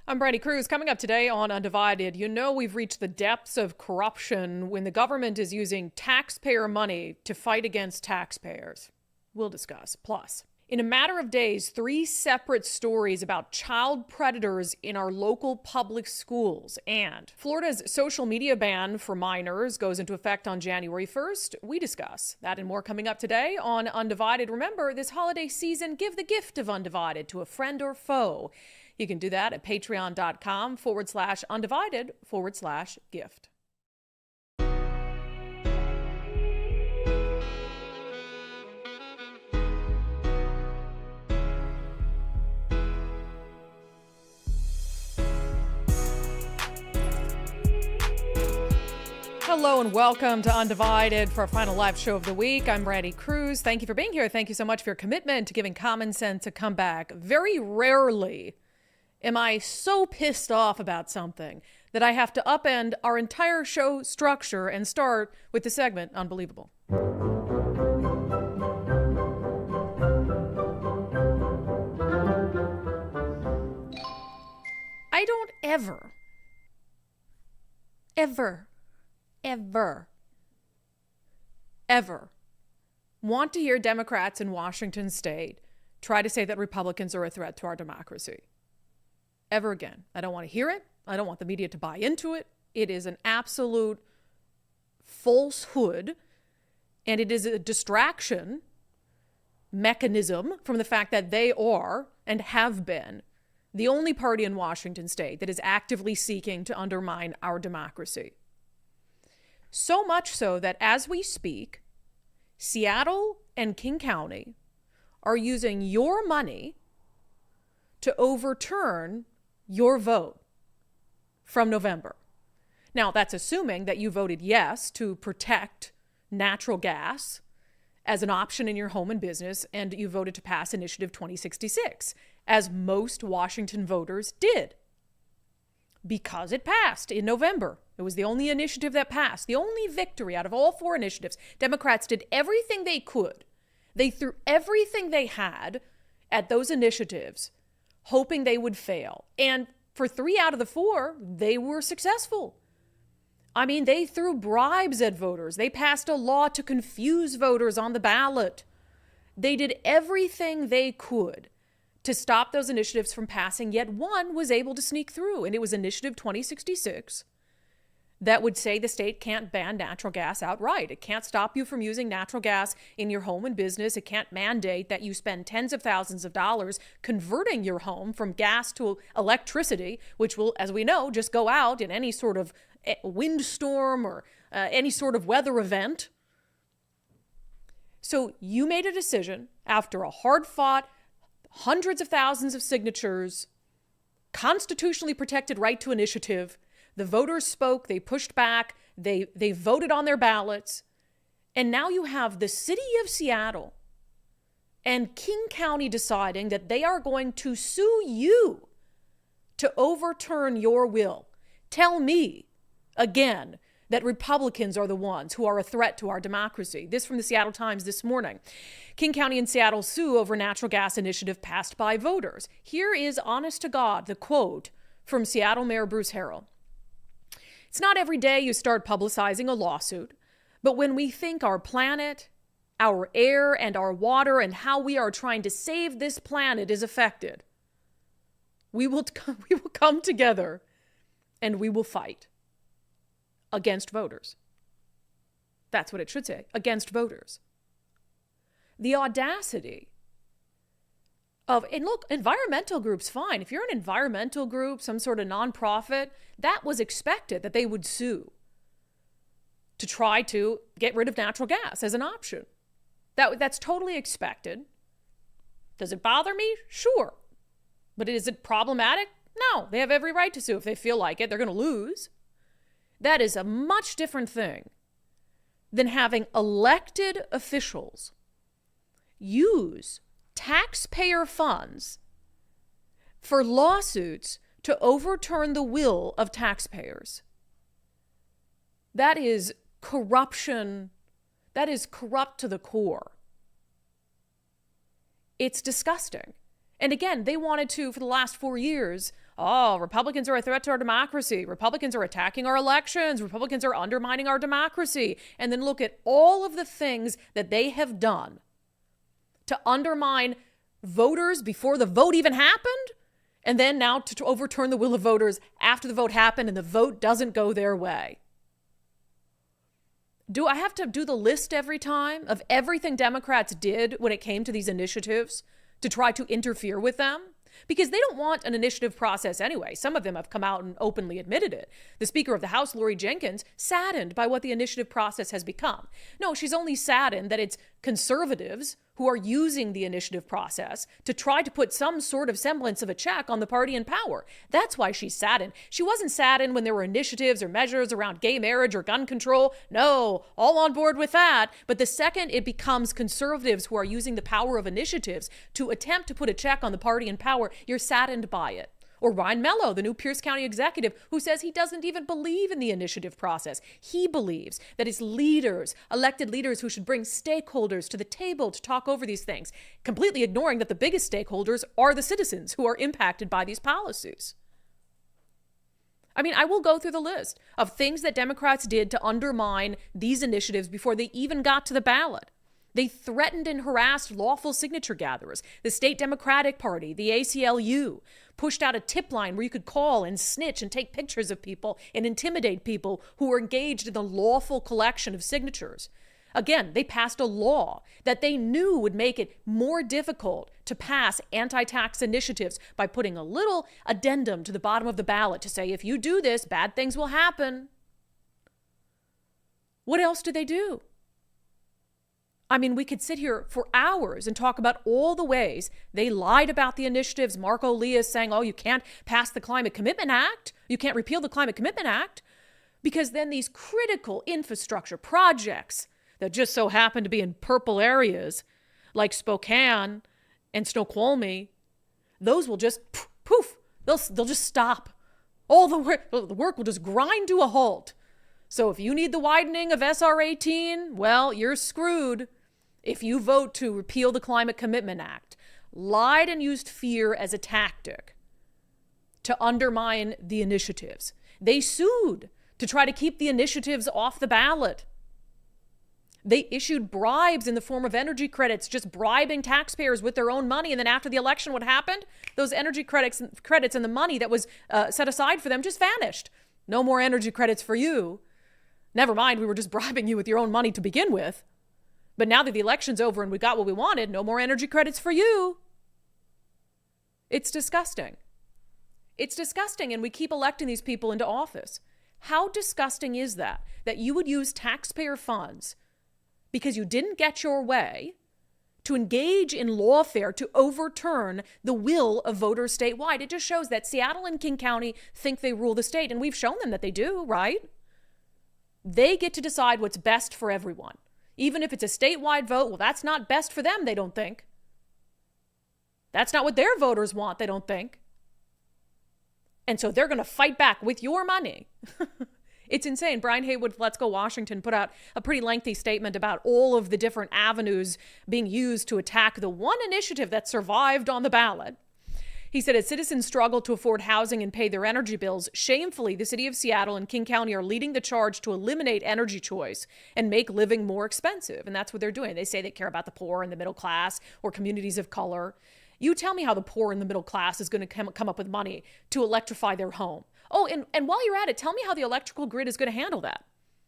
I'm Brandi Kruse. Coming up today on Undivided, you know we've reached the depths of corruption when the government is using taxpayer money to fight against taxpayers. We'll discuss. Plus, in a matter of days, 3 separate stories about child predators in our local public schools. And Florida's social media ban for minors goes into effect on January 1st. We discuss that and more coming up today on Undivided. Remember, this holiday season, give the gift of Undivided to a friend or foe. You can do that at patreon.com/undivided/gift. Hello and welcome to Undivided for our final live show of the week. I'm Brandi Kruse. Thank you for being here. Thank you so much for your commitment to giving common sense a comeback. Very rarely am I so pissed off about something that I have to upend our entire show structure and start with the segment Unbelievable. I don't ever want to hear Democrats in Washington state try to say that Republicans are a threat to our democracy. Ever again. I don't want to hear it. I don't want the media to buy into it. It is an absolute falsehood, and it is a distraction mechanism from the fact that they are and have been the only party in Washington state that is actively seeking to undermine our democracy. So much so that as we speak, Seattle and King County are using your money to overturn your vote from November. Now, that's assuming that you voted yes to protect natural gas as an option in your home and business, and you voted to pass Initiative 2066, as most Washington voters did. Because it passed in November. It was the only initiative that passed, the only victory out of all 4 initiatives. Democrats did everything they could. They threw everything they had at those initiatives, hoping they would fail. And for 3 out of the 4, they were successful. I mean, they threw bribes at voters. They passed a law to confuse voters on the ballot. They did everything they could to stop those initiatives from passing, yet one was able to sneak through, and it was Initiative 2066 that would say the state can't ban natural gas outright. It can't stop you from using natural gas in your home and business. It can't mandate that you spend tens of thousands of dollars converting your home from gas to electricity, which will, as we know, just go out in any sort of windstorm or any sort of weather event. So you made a decision after a hard-fought, hundreds of thousands of signatures, constitutionally protected right to initiative. The voters spoke, they pushed back, they voted on their ballots. And now you have the city of Seattle and King County deciding that they are going to sue you to overturn your will. Tell me, again, that Republicans are the ones who are a threat to our democracy. This from the Seattle Times this morning. King County and Seattle sue over natural gas initiative passed by voters. Here is, honest to God, the quote from Seattle Mayor Bruce Harrell. It's not every day you start publicizing a lawsuit, but when we think our planet, our air, and our water, and how we are trying to save this planet is affected, we will come together and we will fight against voters. That's what it should say, against voters. The audacity of, and look, environmental groups, fine. If you're an environmental group, some sort of nonprofit, that was expected that they would sue to try to get rid of natural gas as an option. That's totally expected. Does it bother me? Sure. But is it problematic? No. They have every right to sue if they feel like it. They're going to lose. That is a much different thing than having elected officials use taxpayer funds for lawsuits to overturn the will of taxpayers. That is corruption. That is corrupt to the core. It's disgusting. And again, they wanted to, for the last 4 years, Oh, Republicans are a threat to our democracy. Republicans are attacking our elections. Republicans are undermining our democracy. And then look at all of the things that they have done to undermine voters before the vote even happened. And then now to overturn the will of voters after the vote happened and the vote doesn't go their way. Do I have to do the list every time of everything Democrats did when it came to these initiatives to try to interfere with them? Because they don't want an initiative process anyway. Some of them have come out and openly admitted it. The Speaker of the House, Lori Jenkins, saddened by what the initiative process has become. No, she's only saddened that it's conservatives who are using the initiative process to try to put some sort of semblance of a check on the party in power. That's why she's saddened. She wasn't saddened when there were initiatives or measures around gay marriage or gun control. No, all on board with that. But the second it becomes conservatives who are using the power of initiatives to attempt to put a check on the party in power, you're saddened by it. Or Ryan Mello, the new Pierce County executive, who says he doesn't even believe in the initiative process. He believes that it's leaders, elected leaders, who should bring stakeholders to the table to talk over these things, completely ignoring that the biggest stakeholders are the citizens who are impacted by these policies. I mean, I will go through the list of things that Democrats did to undermine these initiatives before they even got to the ballot. They threatened and harassed lawful signature gatherers. The State Democratic Party, the ACLU, pushed out a tip line where you could call and snitch and take pictures of people and intimidate people who were engaged in the lawful collection of signatures. Again, they passed a law that they knew would make it more difficult to pass anti-tax initiatives by putting a little addendum to the bottom of the ballot to say, if you do this, bad things will happen. What else did they do? I mean, we could sit here for hours and talk about all the ways they lied about the initiatives. Marco Lee is saying, oh, you can't pass the Climate Commitment Act. You can't repeal the Climate Commitment Act because then these critical infrastructure projects that just so happen to be in purple areas like Spokane and Snoqualmie, those will just poof, they'll just stop. All the work will just grind to a halt. So if you need the widening of SR 18, well, you're screwed. If you vote to repeal the Climate Commitment Act, lied and used fear as a tactic to undermine the initiatives. They sued to try to keep the initiatives off the ballot. They issued bribes in the form of energy credits, just bribing taxpayers with their own money. And then after the election, what happened? Those energy credits and the money that was set aside for them just vanished. No more energy credits for you. Never mind, we were just bribing you with your own money to begin with. But now that the election's over and we got what we wanted, no more energy credits for you. It's disgusting. It's disgusting, and we keep electing these people into office. How disgusting is that? That you would use taxpayer funds because you didn't get your way to engage in lawfare to overturn the will of voters statewide. It just shows that Seattle and King County think they rule the state, and we've shown them that they do, right? They get to decide what's best for everyone. Even if it's a statewide vote, well, that's not best for them, they don't think. That's not what their voters want, they don't think. And so they're going to fight back with your money. It's insane. Brian Haywood, Let's Go Washington, put out a pretty lengthy statement about all of the different avenues being used to attack the one initiative that survived on the ballot. He said, as citizens struggle to afford housing and pay their energy bills, shamefully, the city of Seattle and King County are leading the charge to eliminate energy choice and make living more expensive. And that's what they're doing. They say they care about the poor and the middle class or communities of color. You tell me how the poor and the middle class is going to come up with money to electrify their home. Oh, and while you're at it, tell me how the electrical grid is going to handle that.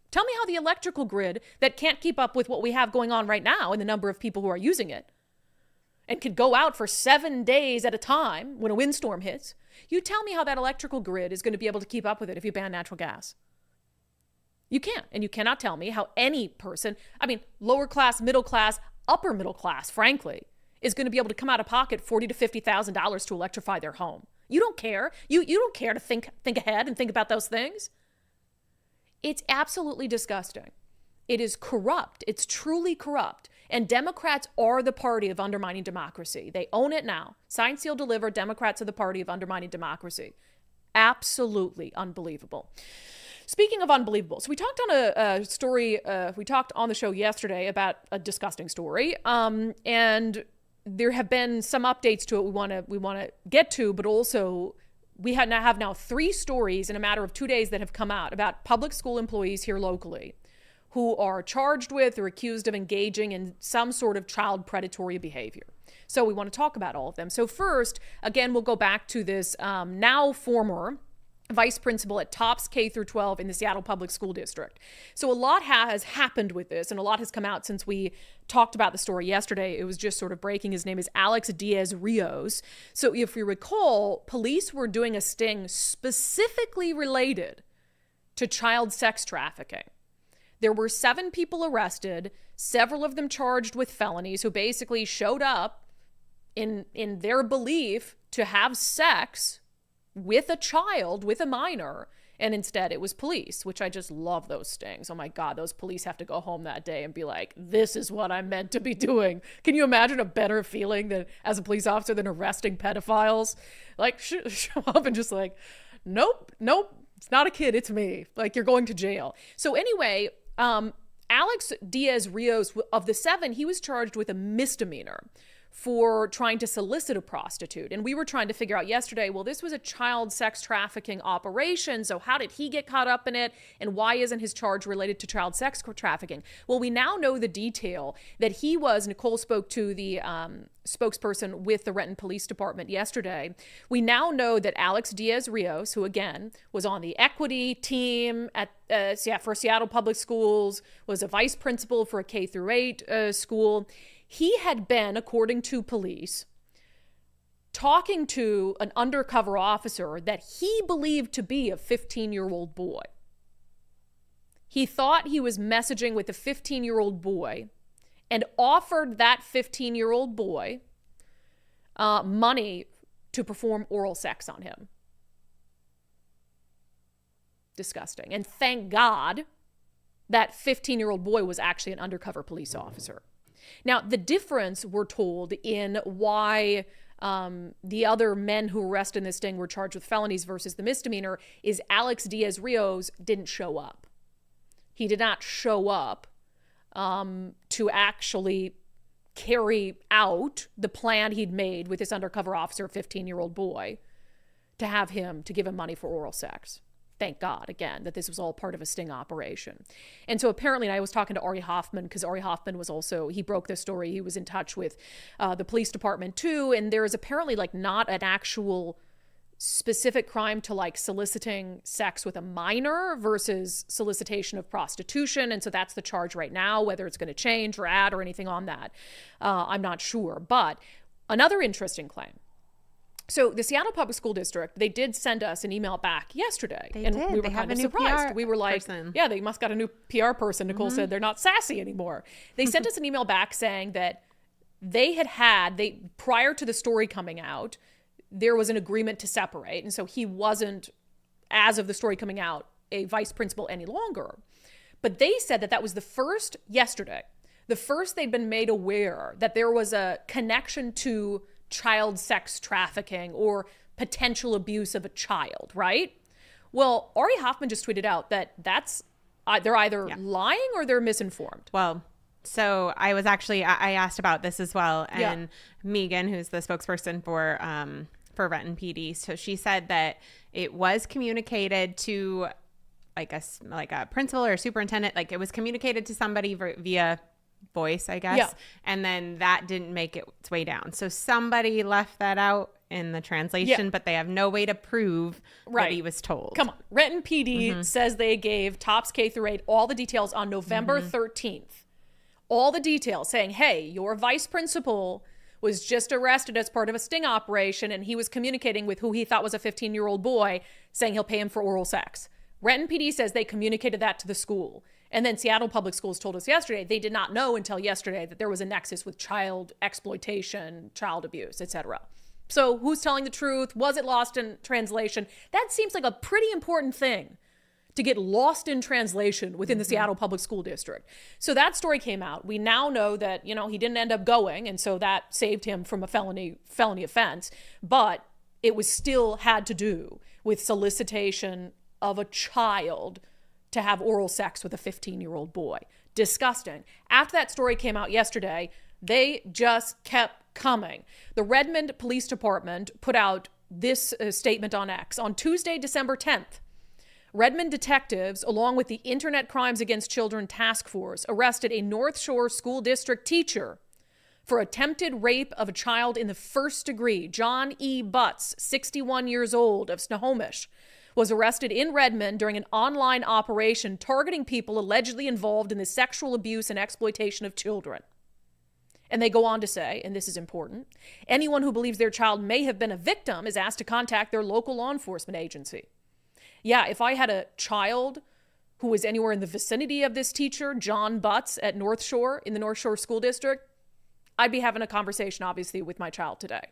Tell me how the electrical grid that can't keep up with what we have going on right now and the number of people who are using it and could go out for 7 days at a time when a windstorm hits. You tell me how that electrical grid is going to be able to keep up with it if you ban natural gas. You can't. And you cannot tell me how any person, I mean, lower class, middle class, upper middle class, frankly, is going to be able to come out of pocket $40,000 to $50,000 to electrify their home. You don't care. You don't care to think ahead and think about those things. It's absolutely disgusting. It is corrupt. It's truly corrupt. And Democrats are the party of undermining democracy. They own it now. Sign, seal, deliver. Democrats are the party of undermining democracy. Absolutely unbelievable. Speaking of unbelievable, so we talked on a story, we talked on the show yesterday about a disgusting story. And there have been some updates to it we want to get to, but also we have now 3 stories in a matter of 2 days that have come out about public school employees here locally who are charged with or accused of engaging in some sort of child predatory behavior. So we want to talk about all of them. So first, again, we'll go back to this now former vice principal at Tops K through 12 in the Seattle Public School District. So a lot has happened with this, and a lot has come out since we talked about the story yesterday. It was just sort of breaking. His name is Alex Diaz-Rios. So if you recall, police were doing a sting specifically related to child sex trafficking. There were 7 people arrested, several of them charged with felonies, who basically showed up in their belief to have sex with a child, with a minor, and instead it was police, which I just love those stings. Oh my God, those police have to go home that day and be like, this is what I'm meant to be doing. Can you imagine a better feeling than as a police officer than arresting pedophiles? Like, show up and just like, nope, it's not a kid, it's me. Like, you're going to jail. So anyway, Alex Diaz-Rios, of the 7, he was charged with a misdemeanor for trying to solicit a prostitute. And we were trying to figure out yesterday, well, this was a child sex trafficking operation, so how did he get caught up in it? And why isn't his charge related to child sex trafficking? Well, we now know the detail that he was, Nicole spoke to the spokesperson with the Renton Police Department yesterday. We now know that Alex Diaz-Rios, who again was on the equity team at for Seattle Public Schools, was a vice principal for a K through 8 school. He had been, according to police, talking to an undercover officer that he believed to be a 15-year-old boy. He thought he was messaging with a 15-year-old boy and offered that 15-year-old boy money to perform oral sex on him. Disgusting. And thank God that 15-year-old boy was actually an undercover police officer. Now, the difference, we're told, in why the other men who were arrested in this sting were charged with felonies versus the misdemeanor is Alex Diaz-Rios didn't show up. He did not show up to actually carry out the plan he'd made with this undercover officer, 15-year-old boy, to give him money for oral sex. Thank God, again, that this was all part of a sting operation. And so apparently, and I was talking to Ari Hoffman, because Ari Hoffman was also, he broke this story. He was in touch with the police department too. And there is apparently like not an actual specific crime to like soliciting sex with a minor versus solicitation of prostitution. And so that's the charge right now, whether it's going to change or add or anything on that. I'm not sure. But another interesting claim. So the Seattle Public School District, they did send us an email back yesterday. They and did. We were they have kind a of new surprised. PR we were like, person. Yeah, they must got a new PR person. Nicole said they're not sassy anymore. They sent us an email back saying that they prior to the story coming out, there was an agreement to separate. And so he wasn't, as of the story coming out, a vice principal any longer. But they said that was the first they'd been made aware that there was a connection to child sex trafficking or potential abuse of a child, right? Well, Ari Hoffman just tweeted out that they're either lying or they're misinformed. Well, so I asked about this as well. And Megan, who's the spokesperson for Renton PD, so she said that it was communicated to like a principal or a superintendent, like it was communicated to somebody via voice, I guess. Yeah. And then that didn't make its way down. So somebody left that out in the translation, but they have no way to prove what he was told. Come on. Renton PD says they gave Tops K through 8 all the details on November 13th. All the details saying, hey, your vice principal was just arrested as part of a sting operation, and he was communicating with who he thought was a 15-year-old boy, saying he'll pay him for oral sex. Renton PD says they communicated that to the school. And then Seattle Public Schools told us yesterday they did not know until yesterday that there was a nexus with child exploitation, child abuse, etc. So who's telling the truth? Was it lost in translation? That seems like a pretty important thing to get lost in translation within the Seattle Public School District. So that story came out. We now know that, he didn't end up going, and so that saved him from a felony offense, but it was still had to do with solicitation of a child to have oral sex with a 15-year-old boy. Disgusting. After that story came out yesterday, they just kept coming. The Redmond Police Department put out this statement on X. On Tuesday, December 10th, Redmond detectives, along with the Internet Crimes Against Children Task Force, arrested a North Shore School District teacher for attempted rape of a child in the first degree. John E. Butts, 61 years old, of Snohomish, was arrested in Redmond during an online operation targeting people allegedly involved in the sexual abuse and exploitation of children. And they go on to say, and this is important, anyone who believes their child may have been a victim is asked to contact their local law enforcement agency. Yeah, if I had a child who was anywhere in the vicinity of this teacher, John Butts, at North Shore, in the North Shore School District, I'd be having a conversation, obviously, with my child today.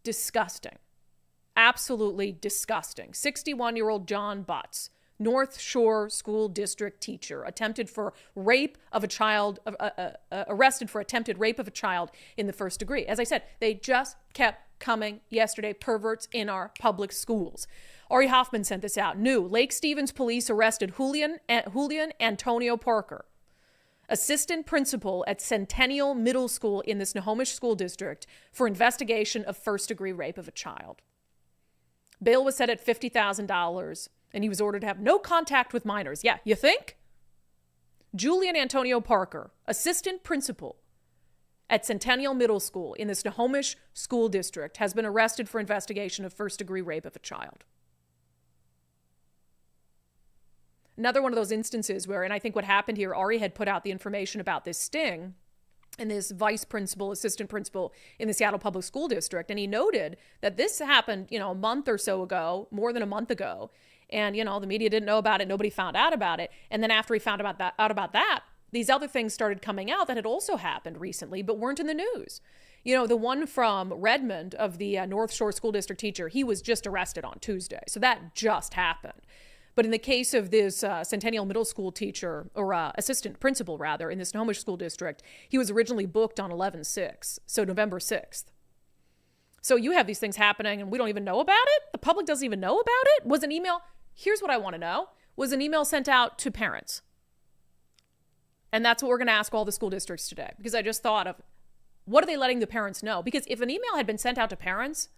Disgusting. Absolutely disgusting. 61-year-old John Butts, North Shore School District teacher, attempted for rape of a child, arrested for attempted rape of a child in the first degree. As I said, they just kept coming yesterday, perverts in our public schools. Ari Hoffman sent this out. New, Lake Stevens police arrested Julian Antonio Parker, assistant principal at Centennial Middle School in the Snohomish School District, for investigation of first-degree rape of a child. Bail was set at $50,000, and he was ordered to have no contact with minors. Yeah, you think? Julian Antonio Parker, assistant principal at Centennial Middle School in the Snohomish School District, has been arrested for investigation of first-degree rape of a child. Another one of those instances where, and I think what happened here, Ari had put out the information about this sting and this vice principal, assistant principal in the Seattle Public School District. And he noted that this happened, a month or so ago, more than a month ago. And, the media didn't know about it. Nobody found out about it. And then after he found out about that, these other things started coming out that had also happened recently, but weren't in the news. The one from Redmond of the North Shore School District teacher, he was just arrested on Tuesday. So that just happened. But in the case of this Centennial Middle School teacher, or assistant principal, rather, in the Snohomish School District, he was originally booked on 11/6, so November 6th. So you have these things happening, and we don't even know about it? The public doesn't even know about it? Was an email... Here's what I want to know. Was an email sent out to parents? And that's what we're going to ask all the school districts today, because I just thought of, what are they letting the parents know? Because if an email had been sent out to parents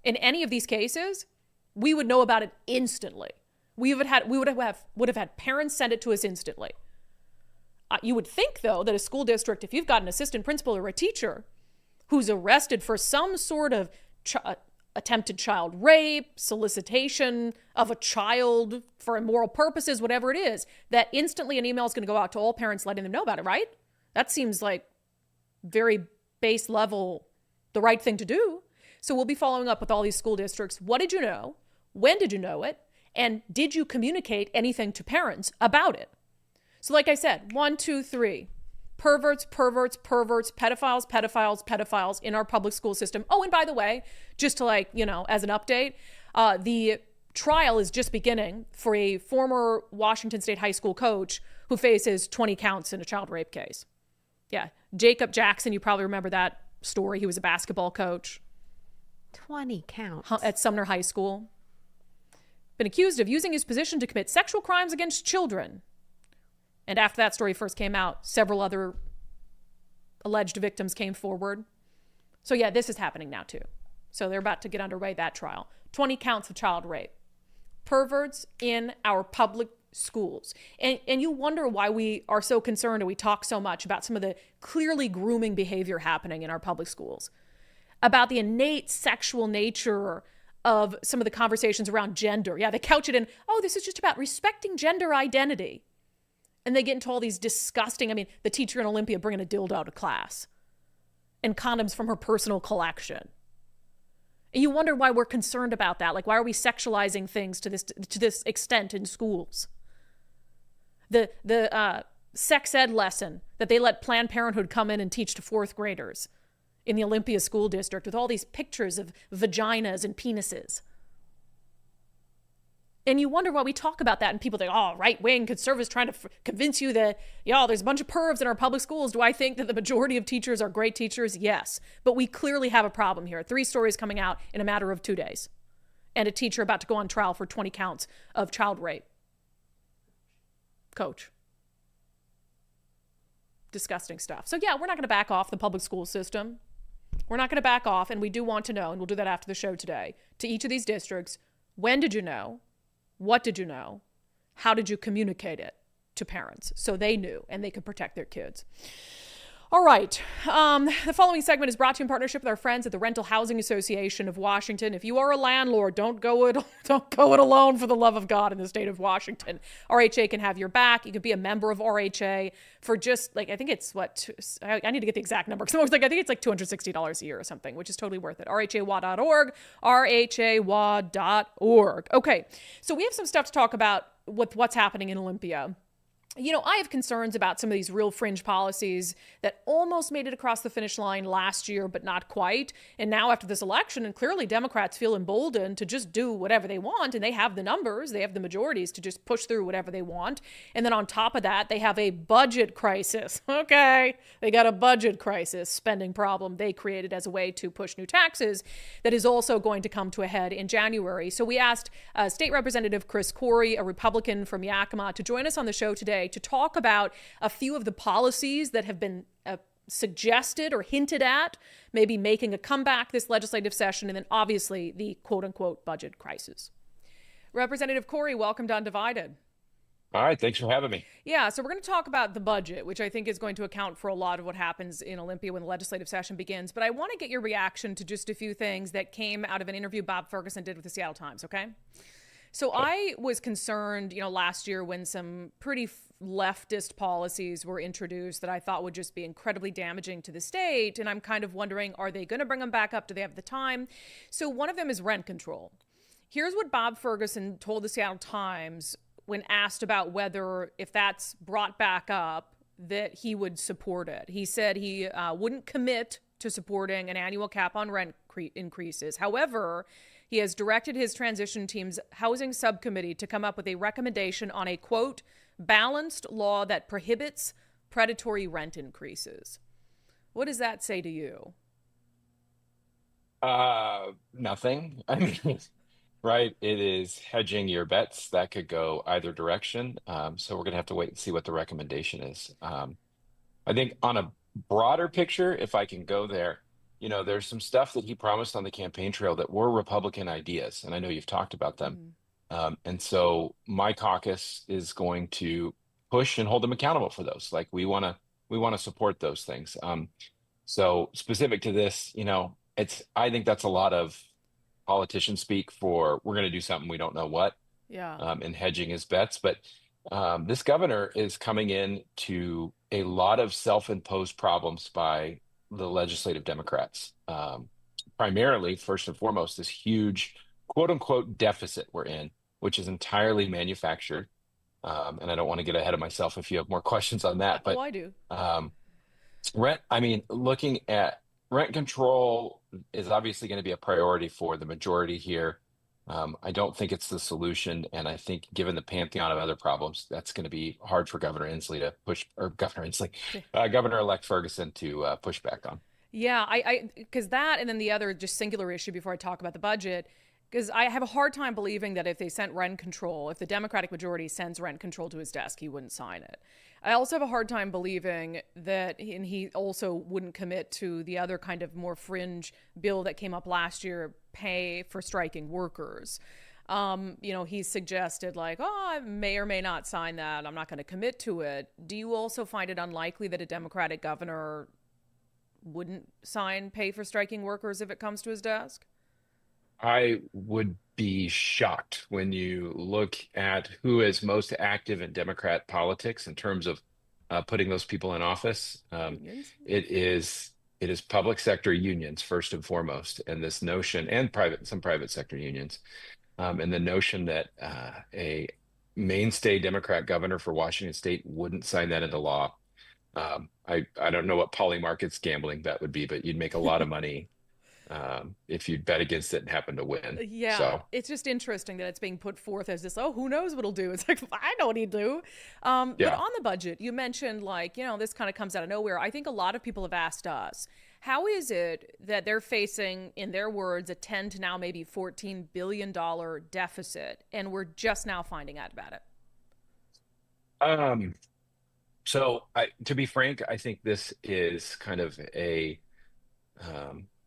in any of these cases, we would know about it instantly. We would have had parents send it to us instantly. You would think, though, that a school district, if you've got an assistant principal or a teacher who's arrested for some sort of attempted child rape, solicitation of a child for immoral purposes, whatever it is, that instantly an email is going to go out to all parents letting them know about it, right? That seems like very base level, the right thing to do. So we'll be following up with all these school districts. What did you know? When did you know it? And did you communicate anything to parents about it? So like I said, 1, 2, 3, perverts, pedophiles in our public school system. Oh, and by the way, just to as an update, the trial is just beginning for a former Washington State high school coach who faces 20 counts in a child rape case. Yeah, Jacob Jackson, you probably remember that story. He was a basketball coach. 20 counts. At Sumner High School. Been accused of using his position to commit sexual crimes against children. And after that story first came out, several other alleged victims came forward. So yeah, this is happening now too. So they're about to get underway, that trial. 20 counts of child rape. Perverts in our public schools. And you wonder why we are so concerned and we talk so much about some of the clearly grooming behavior happening in our public schools. About the innate sexual nature of some of the conversations around gender. Yeah, they couch it in, this is just about respecting gender identity. And they get into all these disgusting, the teacher in Olympia bringing a dildo to class and condoms from her personal collection. And you wonder why we're concerned about that. Like, why are we sexualizing things to this extent in schools? The sex ed lesson that they let Planned Parenthood come in and teach to fourth graders in the Olympia School District with all these pictures of vaginas and penises. And you wonder why we talk about that and people think, right-wing conservatives trying to convince you that, there's a bunch of pervs in our public schools. Do I think that the majority of teachers are great teachers? Yes. But we clearly have a problem here. 3 stories coming out in a matter of 2 days. And a teacher about to go on trial for 20 counts of child rape. Coach. Disgusting stuff. So yeah, we're not going to back off the public school system. We're not going to back off, and we do want to know, and we'll do that after the show today, to each of these districts, when did you know? What did you know? How did you communicate it to parents so they knew and they could protect their kids? All right. The following segment is brought to you in partnership with our friends at the Rental Housing Association of Washington. If you are a landlord, don't go it alone, for the love of God, in the state of Washington. RHA can have your back. You could be a member of RHA for just I think it's I need to get the exact number, because I think it's like $260 a year or something, which is totally worth it. RHAWA.org, RHAWA.org. Okay. So we have some stuff to talk about with what's happening in Olympia. I have concerns about some of these real fringe policies that almost made it across the finish line last year, but not quite. And now after this election, and clearly Democrats feel emboldened to just do whatever they want, and they have the numbers, they have the majorities to just push through whatever they want. And then on top of that, they have a budget crisis. Okay, they got a budget crisis, spending problem they created as a way to push new taxes that is also going to come to a head in January. So we asked State Representative Chris Corey, a Republican from Yakima, to join us on the show today to talk about a few of the policies that have been suggested or hinted at, maybe making a comeback this legislative session, and then obviously the quote-unquote budget crisis. Representative Corey, welcome to Undivided. All right, thanks for having me. Yeah, so we're going to talk about the budget, which I think is going to account for a lot of what happens in Olympia when the legislative session begins. But I want to get your reaction to just a few things that came out of an interview Bob Ferguson did with the Seattle Times, okay? So I was concerned, last year when some pretty leftist policies were introduced that I thought would just be incredibly damaging to the state. And I'm kind of wondering, are they going to bring them back up? Do they have the time? So one of them is rent control. Here's what Bob Ferguson told the Seattle Times when asked about whether, if that's brought back up, that he would support it. He said he wouldn't commit to supporting an annual cap on rent increases. However, he has directed his transition team's housing subcommittee to come up with a recommendation on a, quote, balanced law that prohibits predatory rent increases. What does that say to you? Nothing. I mean, right. It is hedging your bets. That could go either direction. So we're going to have to wait and see what the recommendation is. I think on a broader picture, if I can go there, there's some stuff that he promised on the campaign trail that were Republican ideas, and I know you've talked about them. And so my caucus is going to push and hold them accountable for those. Like we want to support those things. So specific to this, I think that's a lot of politician speak for we're going to do something we don't know what. Yeah. And hedging his bets, but this governor is coming in to a lot of self-imposed problems by the legislative Democrats. Primarily, first and foremost, this huge quote unquote deficit we're in, which is entirely manufactured. And I don't want to get ahead of myself if you have more questions on that. But I do. Looking at rent control is obviously going to be a priority for the majority here. I don't think it's the solution. And I think given the pantheon of other problems, that's going to be hard for Governor Inslee to push, or Governor Inslee, Governor-elect Ferguson to push back on. Yeah, because that, and then the other just singular issue before I talk about the budget, because I have a hard time believing that if they sent rent control, if the Democratic majority sends rent control to his desk, he wouldn't sign it. I also have a hard time believing that, and he also wouldn't commit to the other kind of more fringe bill that came up last year, pay for striking workers. He suggested I may or may not sign that. I'm not going to commit to it. Do you also find it unlikely that a Democratic governor wouldn't sign pay for striking workers if it comes to his desk? I would be shocked when you look at who is most active in Democrat politics in terms of putting those people in office. It is public sector unions first and foremost, and this notion, and some private sector unions, and the notion that a mainstay Democrat governor for Washington State wouldn't sign that into law. I don't know what poly markets gambling bet would be, but you'd make a lot of money if you'd bet against it and happen to win. Yeah, so it's just interesting that it's being put forth as this, who knows what he'll do. It's like, I know what he'd do. But on the budget, you mentioned this kind of comes out of nowhere. I think a lot of people have asked us, how is it that they're facing, in their words, a 10 to now maybe $14 billion deficit, and we're just now finding out about it? So to be frank, I think this is kind of a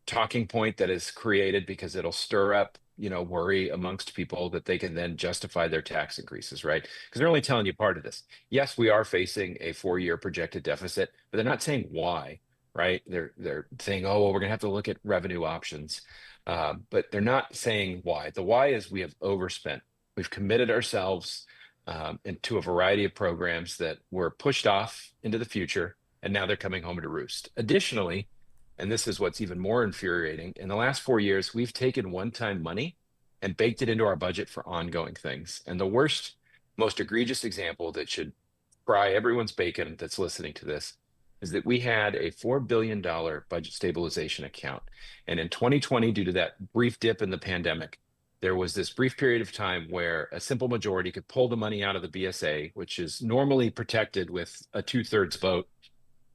talking point that is created because it'll stir up, worry amongst people that they can then justify their tax increases, right? Because they're only telling you part of this. Yes, we are facing a 4-year projected deficit, but they're not saying why, right? They're saying, oh, well, we're gonna have to look at revenue options, but they're not saying why. The why is we have overspent. We've committed ourselves into a variety of programs that were pushed off into the future, and now they're coming home to roost. Additionally, and this is what's even more infuriating, in the last 4 years, we've taken one-time money and baked it into our budget for ongoing things. And the worst, most egregious example that should fry everyone's bacon that's listening to this is that we had a $4 billion budget stabilization account. And in 2020, due to that brief dip in the pandemic, there was this brief period of time where a simple majority could pull the money out of the BSA, which is normally protected with a 2/3 vote.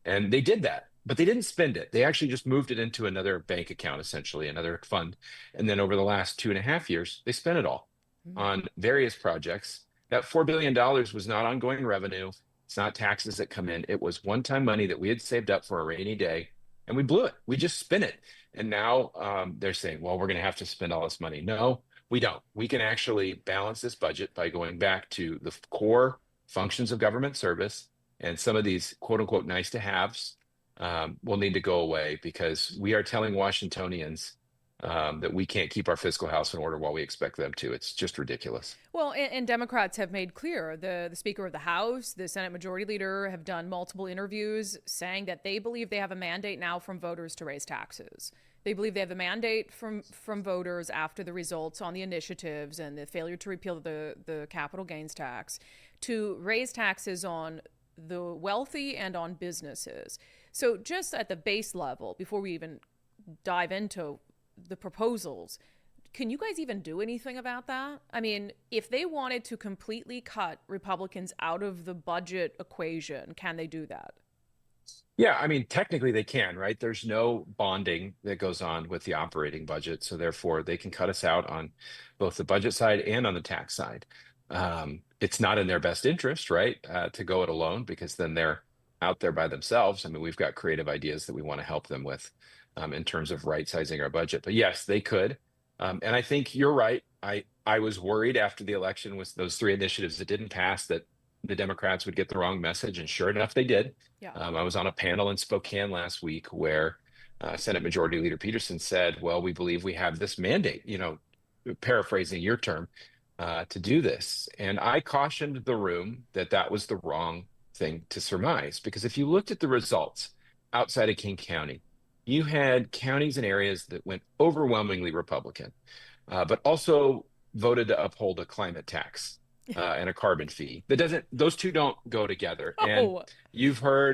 And they did that, but they didn't spend it. They actually just moved it into another bank account, essentially, another fund. And then over the last 2.5 years, they spent it all on various projects. That $4 billion was not ongoing revenue. It's not taxes that come in. It was one-time money that we had saved up for a rainy day, and we blew it. We just spent it. And now they're saying, well, we're going to have to spend all this money. No, we don't. We can actually balance this budget by going back to the core functions of government service, and some of these quote unquote nice to haves will need to go away because we are telling Washingtonians that we can't keep our fiscal house in order while we expect them to. It's just ridiculous. Well, and Democrats have made clear, the Speaker of the House, the Senate Majority Leader have done multiple interviews saying that they believe they have a mandate now from voters to raise taxes. They believe they have a mandate from voters after the results on the initiatives and the failure to repeal the capital gains tax to raise taxes on the wealthy and on businesses. So just at the base level, before we even dive into the proposals, can you guys even do anything about that? I mean, if they wanted to completely cut Republicans out of the budget equation, can they do that? Yeah, I mean, technically they can, right? There's no bonding that goes on with the operating budget. So therefore, they can cut us out on both the budget side and on the tax side. It's not in their best interest, right, to go it alone because then they're out there by themselves. I mean, we've got creative ideas that we want to help them with in terms of right sizing our budget. But yes, they could. And I think you're right. I was worried after the election with those 3 initiatives that didn't pass that the Democrats would get the wrong message. And sure enough, they did. Yeah. I was on a panel in Spokane last week where Senate Majority Leader Peterson said, well, we believe we have this mandate, paraphrasing your term, to do this. And I cautioned the room that that was the wrong thing to surmise, because if you looked at the results outside of King County, you had counties and areas that went overwhelmingly Republican, but also voted to uphold a climate tax and a carbon fee. Those two don't go together. And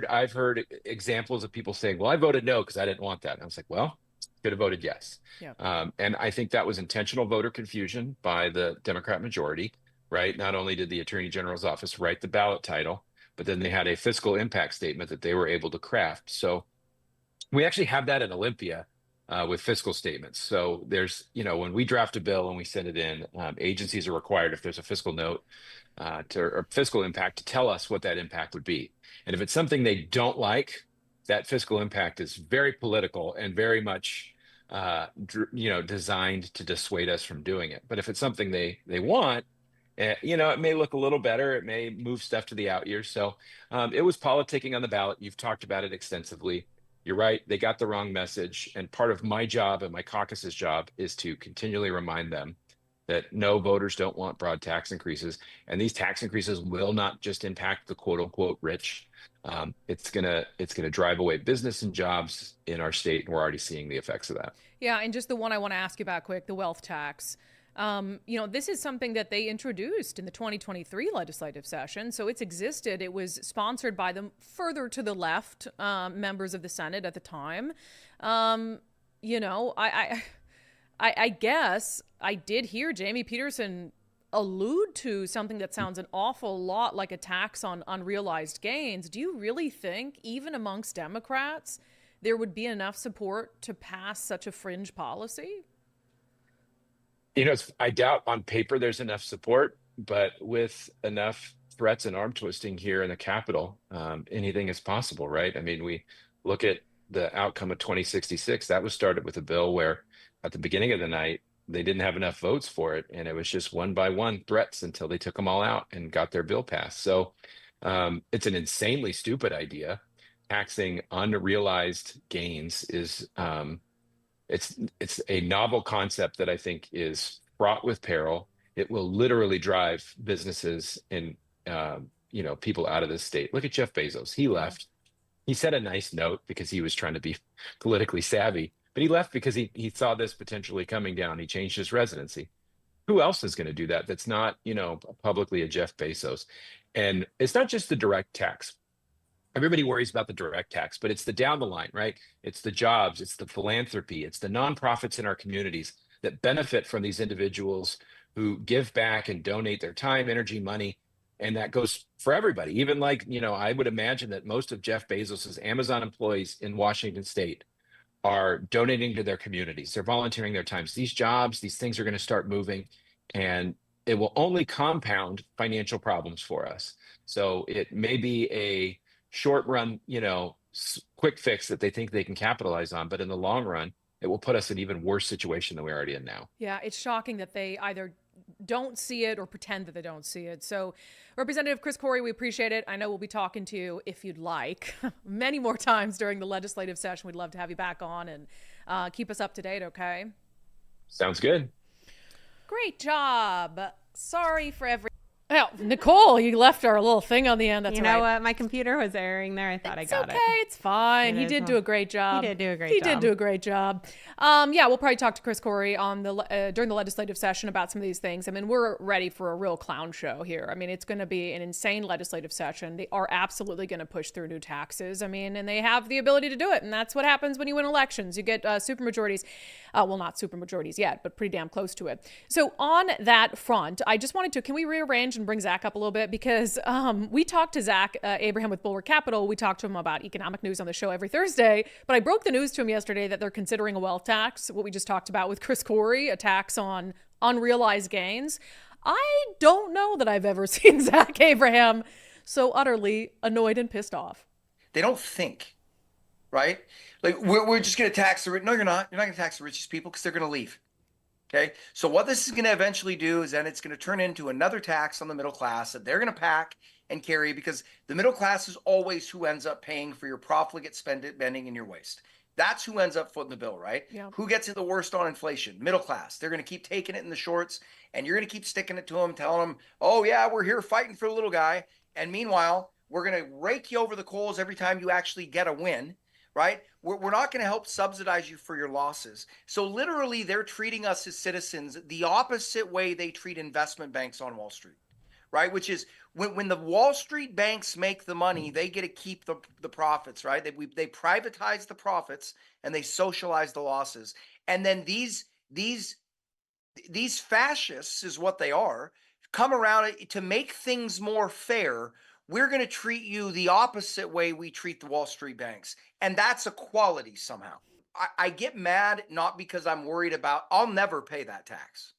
I've heard examples of people saying, well, I voted no because I didn't want that. And I was like, well, could have voted yes. Yeah. And I think that was intentional voter confusion by the Democrat majority, right? Not only did the Attorney General's office write the ballot title, but then they had a fiscal impact statement that they were able to craft. So we actually have that in Olympia with fiscal statements. So there's, when we draft a bill and we send it in, agencies are required, if there's a fiscal note or fiscal impact, to tell us what that impact would be. And if it's something they don't like, that fiscal impact is very political and very much, designed to dissuade us from doing it. But if it's something they want, it may look a little better. It may move stuff to the out years. So it was politicking on the ballot. You've talked about it extensively. You're right. They got the wrong message. And part of my job and my caucus's job is to continually remind them that no, voters don't want broad tax increases. And these tax increases will not just impact the quote unquote rich. It's gonna drive away business and jobs in our state. And we're already seeing the effects of that. Yeah. And just the one I want to ask you about quick, the wealth tax. This is something that they introduced in the 2023 legislative session. So it's existed. It was sponsored by the further to the left members of the Senate at the time. I guess I did hear Jamie Peterson allude to something that sounds an awful lot like a tax on unrealized gains. Do you really think, even amongst Democrats, there would be enough support to pass such a fringe policy? I doubt on paper there's enough support, but with enough threats and arm twisting here in the Capitol, anything is possible, right? I mean, we look at the outcome of 2066. That was started with a bill where at the beginning of the night, they didn't have enough votes for it. And it was just one by one threats until they took them all out and got their bill passed. So it's an insanely stupid idea. Taxing unrealized gains is it's a novel concept that I think is fraught with peril. It will literally drive businesses and people out of this state. Look at Jeff Bezos. He Yeah. left. He said a nice note because he was trying to be politically savvy, but he left because he saw this potentially coming down. He changed his residency. Who else is going to do that? That's not, publicly a Jeff Bezos. And it's not just the direct tax. Everybody worries about the direct tax, but it's the down the line, right? It's the jobs, it's the philanthropy, it's the nonprofits in our communities that benefit from these individuals who give back and donate their time, energy, money. And that goes for everybody. Even like, I would imagine that most of Jeff Bezos's Amazon employees in Washington state are donating to their communities. They're volunteering their times. These jobs, these things are going to start moving, and it will only compound financial problems for us. So it may be a short run, quick fix that they think they can capitalize on, but in the long run, it will put us in an even worse situation than we're already in now. Yeah, it's shocking that they either don't see it or pretend that they don't see it. So, Representative Chris Corey, we appreciate it. I know we'll be talking to you, if you'd like, many more times during the legislative session. We'd love to have you back on and keep us up to date, okay? Sounds good. Great job. Sorry for every... Oh, Nicole, you left our little thing on the end. That's you right. know what? My computer was erroring there. I thought I got it. It's fine. He did do a great job. He did do a great job. He did do a great job. Yeah, we'll probably talk to Chris Corey on during the legislative session about some of these things. I mean, we're ready for a real clown show here. I mean, it's going to be an insane legislative session. They are absolutely going to push through new taxes. I mean, and they have the ability to do it. And that's what happens when you win elections. You get supermajorities. Well, not supermajorities yet, but pretty damn close to it. So on that front, I just wanted to, can we rearrange and bring Zach up a little bit? Because we talked to Zach Abraham with Bulwark Capital. We talked to him about economic news on the show every Thursday, but I broke the news to him yesterday that they're considering a wealth tax, what we just talked about with Chris Corey, a tax on unrealized gains. I don't know that I've ever seen Zach Abraham so utterly annoyed and pissed off. They don't think, right? Like, we're just going to tax the rich. No, you're not. You're not going to tax the richest people because they're going to leave. Okay. So what this is going to eventually do is then it's going to turn into another tax on the middle class that they're going to pack and carry, because the middle class is always who ends up paying for your profligate spending and your waste. That's who ends up footing the bill, right? Yeah. Who gets it the worst on inflation? Middle class. They're going to keep taking it in the shorts, and you're going to keep sticking it to them, telling them, oh yeah, we're here fighting for the little guy. And meanwhile, we're going to rake you over the coals every time you actually get a win. Right? We're not going to help subsidize you for your losses. So literally, they're treating us as citizens the opposite way they treat investment banks on Wall Street, right? Which is when the Wall Street banks make the money, they get to keep the profits, right? They privatize the profits and they socialize the losses. And then these fascists is what they are, come around to make things more fair. We're going to treat you the opposite way we treat the Wall Street banks. And that's equality somehow. I get mad not because I'm worried about, I'll never pay that tax.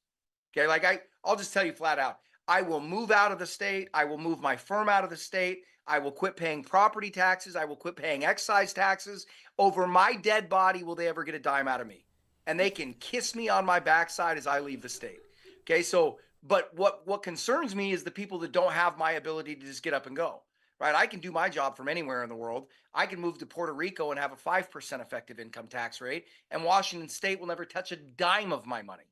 Okay, like I'll just tell you flat out, I will move out of the state. I will move my firm out of the state. I will quit paying property taxes. I will quit paying excise taxes. Over my dead body, will they ever get a dime out of me? And they can kiss me on my backside as I leave the state. Okay, so but what concerns me is the people that don't have my ability to just get up and go, right? I can do my job from anywhere in the world. I can move to Puerto Rico and have a 5% effective income tax rate, and Washington State will never touch a dime of my money,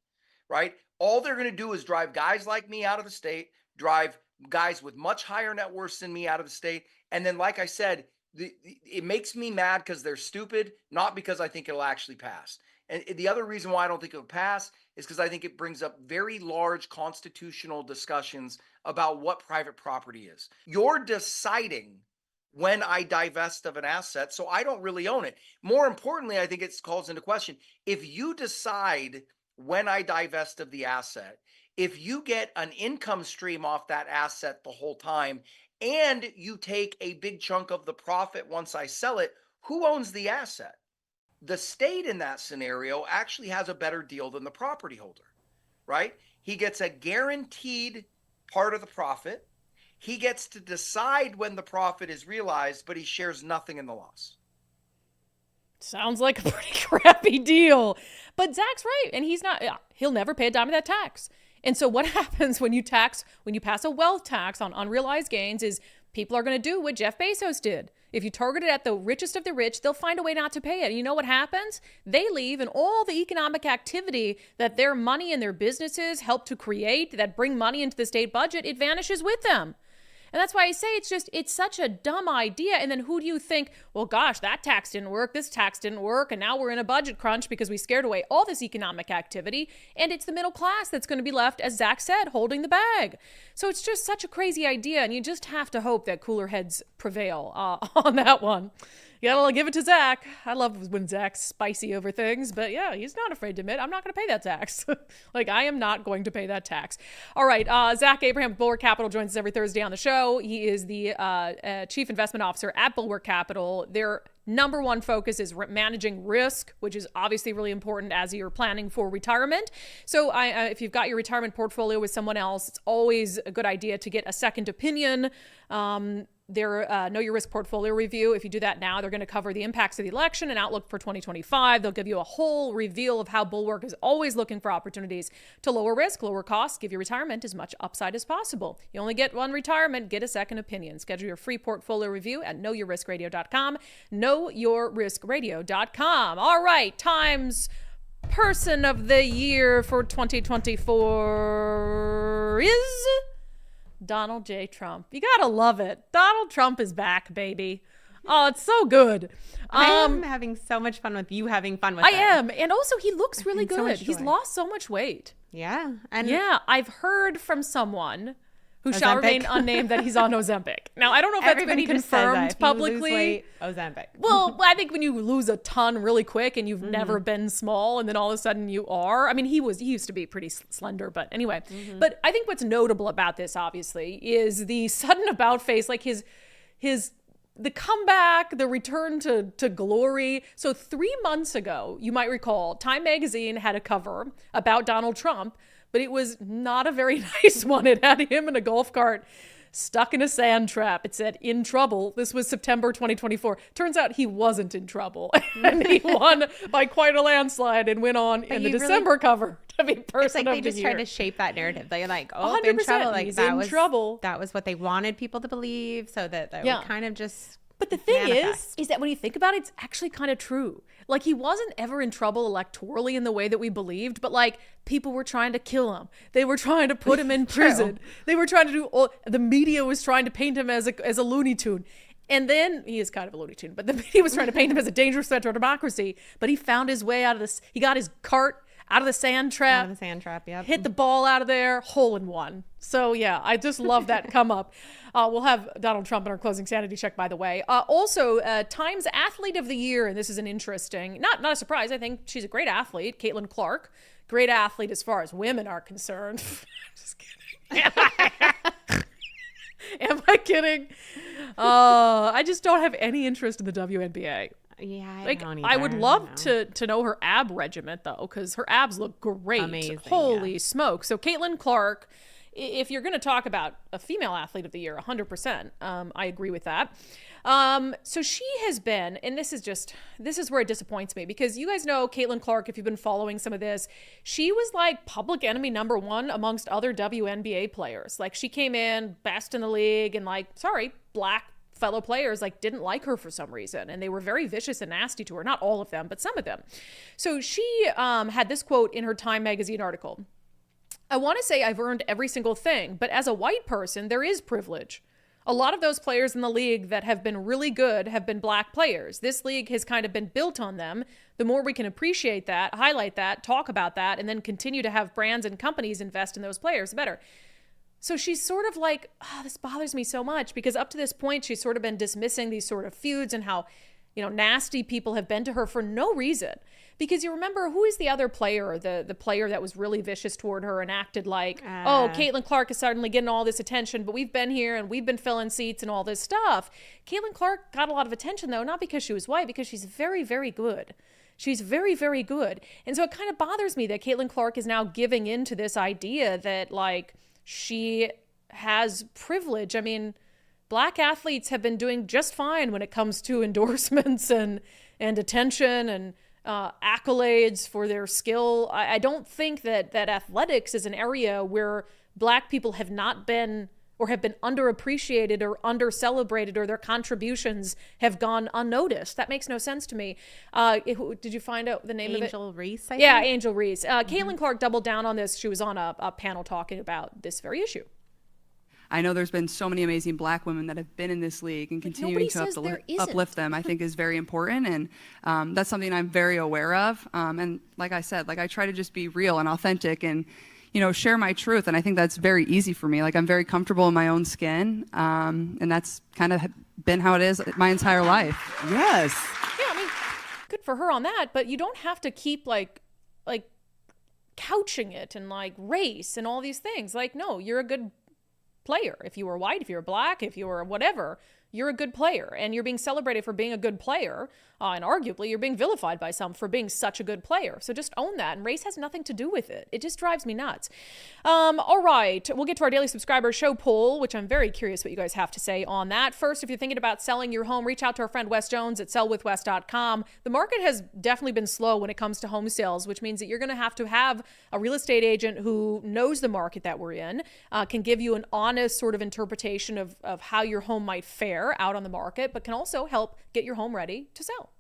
right? All they're going to do is drive guys like me out of the state, drive guys with much higher net worths than me out of the state. And then, like I said, it makes me mad because they're stupid, not because I think it'll actually pass. And the other reason why I don't think it'll pass is because I think it brings up very large constitutional discussions about what private property is. You're deciding when I divest of an asset, so I don't really own it. More importantly, I think it calls into question, if you decide when I divest of the asset, if you get an income stream off that asset the whole time, and you take a big chunk of the profit once I sell it, who owns the asset? The state in that scenario actually has a better deal than the property holder, right? He gets a guaranteed part of the profit. He gets to decide when the profit is realized, but he shares nothing in the loss. Sounds like a pretty crappy deal. But Zach's right. And he'll never pay a dime of that tax. And so what happens when you pass a wealth tax on unrealized gains is people are going to do what Jeff Bezos did. If you target it at the richest of the rich, they'll find a way not to pay it. And you know what happens? They leave, and all the economic activity that their money and their businesses help to create that bring money into the state budget, it vanishes with them. And that's why I say it's such a dumb idea. And then who do you think, well, gosh, that tax didn't work, this tax didn't work, and now we're in a budget crunch because we scared away all this economic activity. And it's the middle class that's going to be left, as Zach said, holding the bag. So it's just such a crazy idea. And you just have to hope that cooler heads prevail on that one. You gotta give it to Zach. I love when Zach's spicy over things, but yeah, he's not afraid to admit, I'm not gonna pay that tax. Like, I am not going to pay that tax. All right, Zach Abraham, Bulwark Capital, joins us every Thursday on the show. He is the Chief Investment Officer at Bulwark Capital. Their number one focus is managing risk, which is obviously really important as you're planning for retirement. So if you've got your retirement portfolio with someone else, it's always a good idea to get a second opinion. Their Know Your Risk portfolio review. If you do that now, they're going to cover the impacts of the election and outlook for 2025. They'll give you a whole reveal of how Bulwark is always looking for opportunities to lower risk, lower costs, give your retirement as much upside as possible. You only get one retirement, get a second opinion. Schedule your free portfolio review at knowyourriskradio.com. Knowyourriskradio.com. All right, Time's Person of the Year for 2024 is Donald J. Trump. You gotta love it. Donald Trump is back, baby. Oh, it's so good. I am having so much fun with you having fun with I am. And also, he looks really good. So He's lost so much weight. Yeah. And yeah, I've heard from someone who shall remain unnamed that he's on Ozempic. Now, I don't know if that's been confirmed publicly. You lose weight, Ozempic. Well, I think when you lose a ton really quick and you've never been small and then all of a sudden you are. I mean, he used to be pretty slender, but anyway. But I think what's notable about this, obviously, is the sudden about face, like the comeback, the return to glory. So 3 months ago, you might recall, Time Magazine had a cover about Donald Trump, but it was not a very nice one. It had him in a golf cart stuck in a sand trap. It said, "In trouble." This was September 2024. Turns out he wasn't in trouble. And he won by quite a landslide and went on in the December cover to be Person it's like of they the just Year. tried to shape that narrative. They're like, oh, they're in 100%. trouble. Like He's that in was trouble. That was what they wanted people to believe, so that would kind of just. But the thing manifest. is that when you think about it, it's actually kind of true. Like, he wasn't ever in trouble electorally in the way that we believed, but like, people were trying to kill him. They were trying to put him in prison. They were trying to do the media was trying to paint him as a Looney Tune. And then he is kind of a Looney Tune, but the media was trying to paint him as a dangerous threat to our democracy. But he found his way out of this. He got his cart out of the sand trap. Out of the sand trap, yep. Hit the ball out of there, hole in one. So yeah, I just love that come up. We'll have Donald Trump in our closing sanity check, by the way. Also, Time's Athlete of the Year, and this is an interesting, not a surprise. I think she's a great athlete, Caitlin Clark. Great athlete as far as women are concerned. Just kidding. Am I kidding? I just don't have any interest in the WNBA. Yeah, I would love to know her ab regiment, though, because her abs look great. Amazing, Holy smoke. So Caitlin Clark, if you're going to talk about a female athlete of the year, 100%, I agree with that. So she has been, and this is where it disappoints me, because you guys know Caitlin Clark, if you've been following some of this, she was like public enemy number one amongst other WNBA players. Like, she came in best in the league, and black fellow players didn't like her for some reason, and they were very vicious and nasty to her. Not all of them, but some of them. So she had this quote in her Time magazine article. "I want to say I've earned every single thing, but as a white person, there is privilege. A lot of those players in the league that have been really good have been black players. This league has kind of been built on them. The more we can appreciate that, highlight that, talk about that, and then continue to have brands and companies invest in those players, the better." So she's sort of like, this bothers me so much, because up to this point, she's sort of been dismissing these sort of feuds and how, nasty people have been to her for no reason. Because you remember, who is the other player, the player that was really vicious toward her and acted like, Caitlin Clark is suddenly getting all this attention, but we've been here and we've been filling seats and all this stuff. Caitlin Clark got a lot of attention, though, not because she was white, because she's very, very good. She's very, very good. And so it kind of bothers me that Caitlin Clark is now giving into this idea that, she has privilege. I mean, Black athletes have been doing just fine when it comes to endorsements and attention and accolades for their skill. I don't think that athletics is an area where Black people have not been or have been underappreciated or under-celebrated, or their contributions have gone unnoticed. That makes no sense to me. Did you find out the name of it? Angel Reese, I Yeah, think? Angel Reese. Caitlin Clark doubled down on this. She was on a panel talking about this very issue. I know there's been so many amazing Black women that have been in this league, and continuing to uplift them, I think, is very important. And that's something I'm very aware of. And like I said, like I try to just be real and authentic and, share my truth. And I think that's very easy for me. Like I'm very comfortable in my own skin. And that's kind of been how it is my entire life. Yes. Yeah, I mean, good for her on that, but you don't have to keep like couching it and like race and all these things. Like, no, you're a good player. If you were white, if you were Black, if you were whatever, you're a good player, and you're being celebrated for being a good player. And arguably, you're being vilified by some for being such a good player. So just own that. And race has nothing to do with it. It just drives me nuts. All right. We'll get to our daily subscriber show poll, which I'm very curious what you guys have to say on that. First, if you're thinking about selling your home, reach out to our friend Wes Jones at sellwithwes.com. The market has definitely been slow when it comes to home sales, which means that you're going to have a real estate agent who knows the market that we're in, can give you an honest sort of interpretation of how your home might fare out on the market, but can also help get your home ready to sell.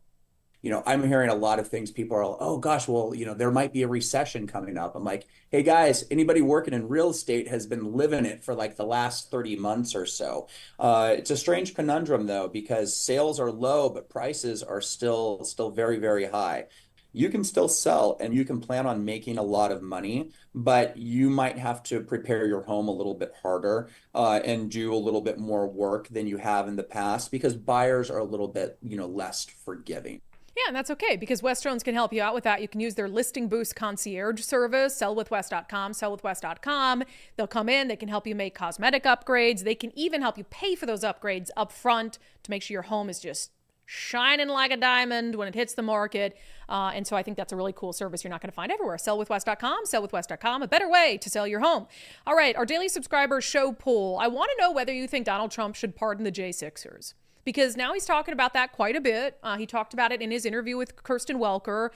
I'm hearing a lot of things. People are, oh gosh, well, there might be a recession coming up. I'm like, hey guys, anybody working in real estate has been living it for like the last 30 months or so. It's a strange conundrum though, because sales are low, but prices are still very, very high. You can still sell and you can plan on making a lot of money, but you might have to prepare your home a little bit harder and do a little bit more work than you have in the past, because buyers are a little bit, less forgiving. Yeah, and that's okay, because Wes Jones can help you out with that. You can use their Listing Boost concierge service, sellwithwes.com, sellwithwes.com. They'll come in, they can help you make cosmetic upgrades. They can even help you pay for those upgrades up front to make sure your home is just shining like a diamond when it hits the market. And so I think that's a really cool service you're not going to find everywhere. Sellwithwes.com, sellwithwes.com, a better way to sell your home. All right, our daily subscriber show poll. I want to know whether you think Donald Trump should pardon the J6ers. Because now he's talking about that quite a bit. He talked about it in his interview with Kirsten Welker.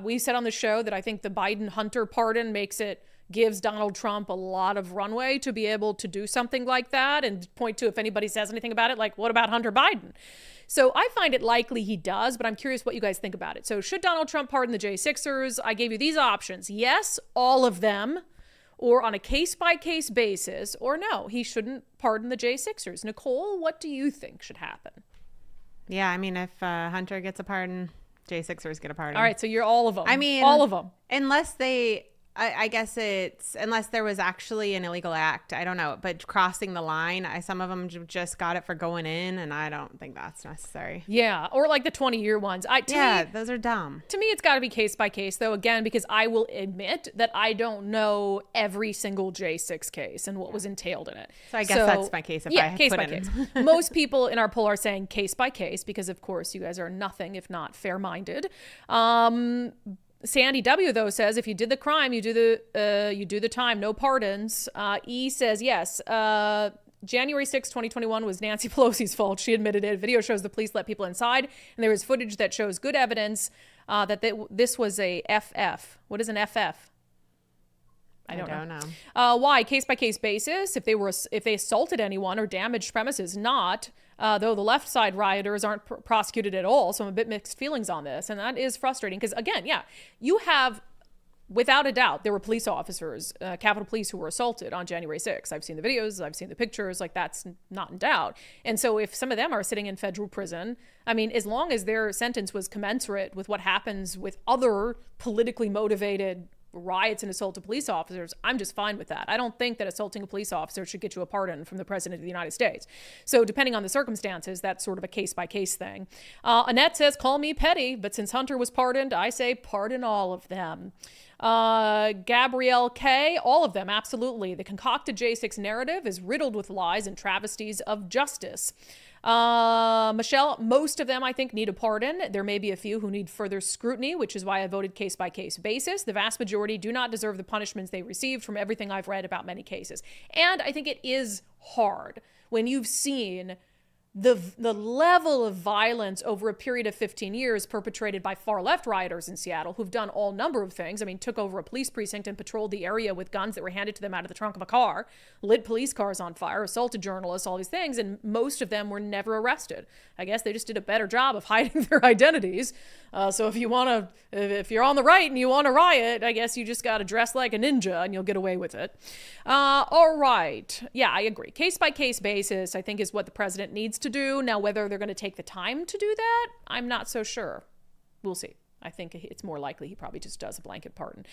We said on the show that I think the Biden-Hunter pardon gives Donald Trump a lot of runway to be able to do something like that and point to, if anybody says anything about it, like, what about Hunter Biden? So I find it likely he does, but I'm curious what you guys think about it. So should Donald Trump pardon the J6ers? I gave you these options. Yes, all of them, or on a case-by-case basis, or no, he shouldn't pardon the J6ers. Nicole, what do you think should happen? Yeah, I mean, if Hunter gets a pardon, J6ers get a pardon. All right, so you're all of them. I mean, all of them. Unless I guess unless there was actually an illegal act. I don't know. But crossing the line, some of them just got it for going in, and I don't think that's necessary. Yeah, or like the 20-year ones. Those are dumb. To me, it's got to be case by case, though, again, because I will admit that I don't know every single J6 case and what was entailed in it. So I guess that's my case. Case by case. Most people in our poll are saying case by case because, of course, you guys are nothing if not fair-minded. Sandy W, though, says if you did the crime, you do the time, no pardons. E says yes. January 6, 2021 was Nancy Pelosi's fault. She admitted it. Video shows the police let people inside, and there is footage that shows good evidence that this was a FF. What is an FF? I don't know. Why? Case-by-case basis. If they assaulted anyone or damaged premises, not. Though the left side rioters aren't prosecuted at all, so I'm a bit mixed feelings on this. And that is frustrating because, again, you have, without a doubt, there were police officers, Capitol Police, who were assaulted on January 6th. I've seen the videos, I've seen the pictures, like that's not in doubt. And so if some of them are sitting in federal prison, I mean, as long as their sentence was commensurate with what happens with other politically motivated riots and assault to police officers, I'm just fine with that. I don't think that assaulting a police officer should get you a pardon from the president of the United States. So depending on the circumstances, that's sort of a case-by-case thing. Annette says, call me petty, but since Hunter was pardoned, I say pardon all of them. Gabrielle K, all of them, absolutely. The concocted J6 narrative is riddled with lies and travesties of justice. Michelle, most of them, I think, need a pardon. There may be a few who need further scrutiny, which is why I voted case-by-case basis. The vast majority do not deserve the punishments they received from everything I've read about many cases. And I think it is hard when you've seen the level of violence over a period of 15 years perpetrated by far left rioters in Seattle who've done all number of things. I mean, took over a police precinct and patrolled the area with guns that were handed to them out of the trunk of a car, lit police cars on fire, assaulted journalists, all these things, and most of them were never arrested. I guess they just did a better job of hiding their identities. So if you're on the right and you want to riot, I guess you just got to dress like a ninja and you'll get away with it. All right. Yeah, I agree. Case by case basis, I think, is what the president needs to do. Now, whether they're going to take the time to do that, I'm not so sure. We'll see. I think it's more likely he probably just does a blanket pardon.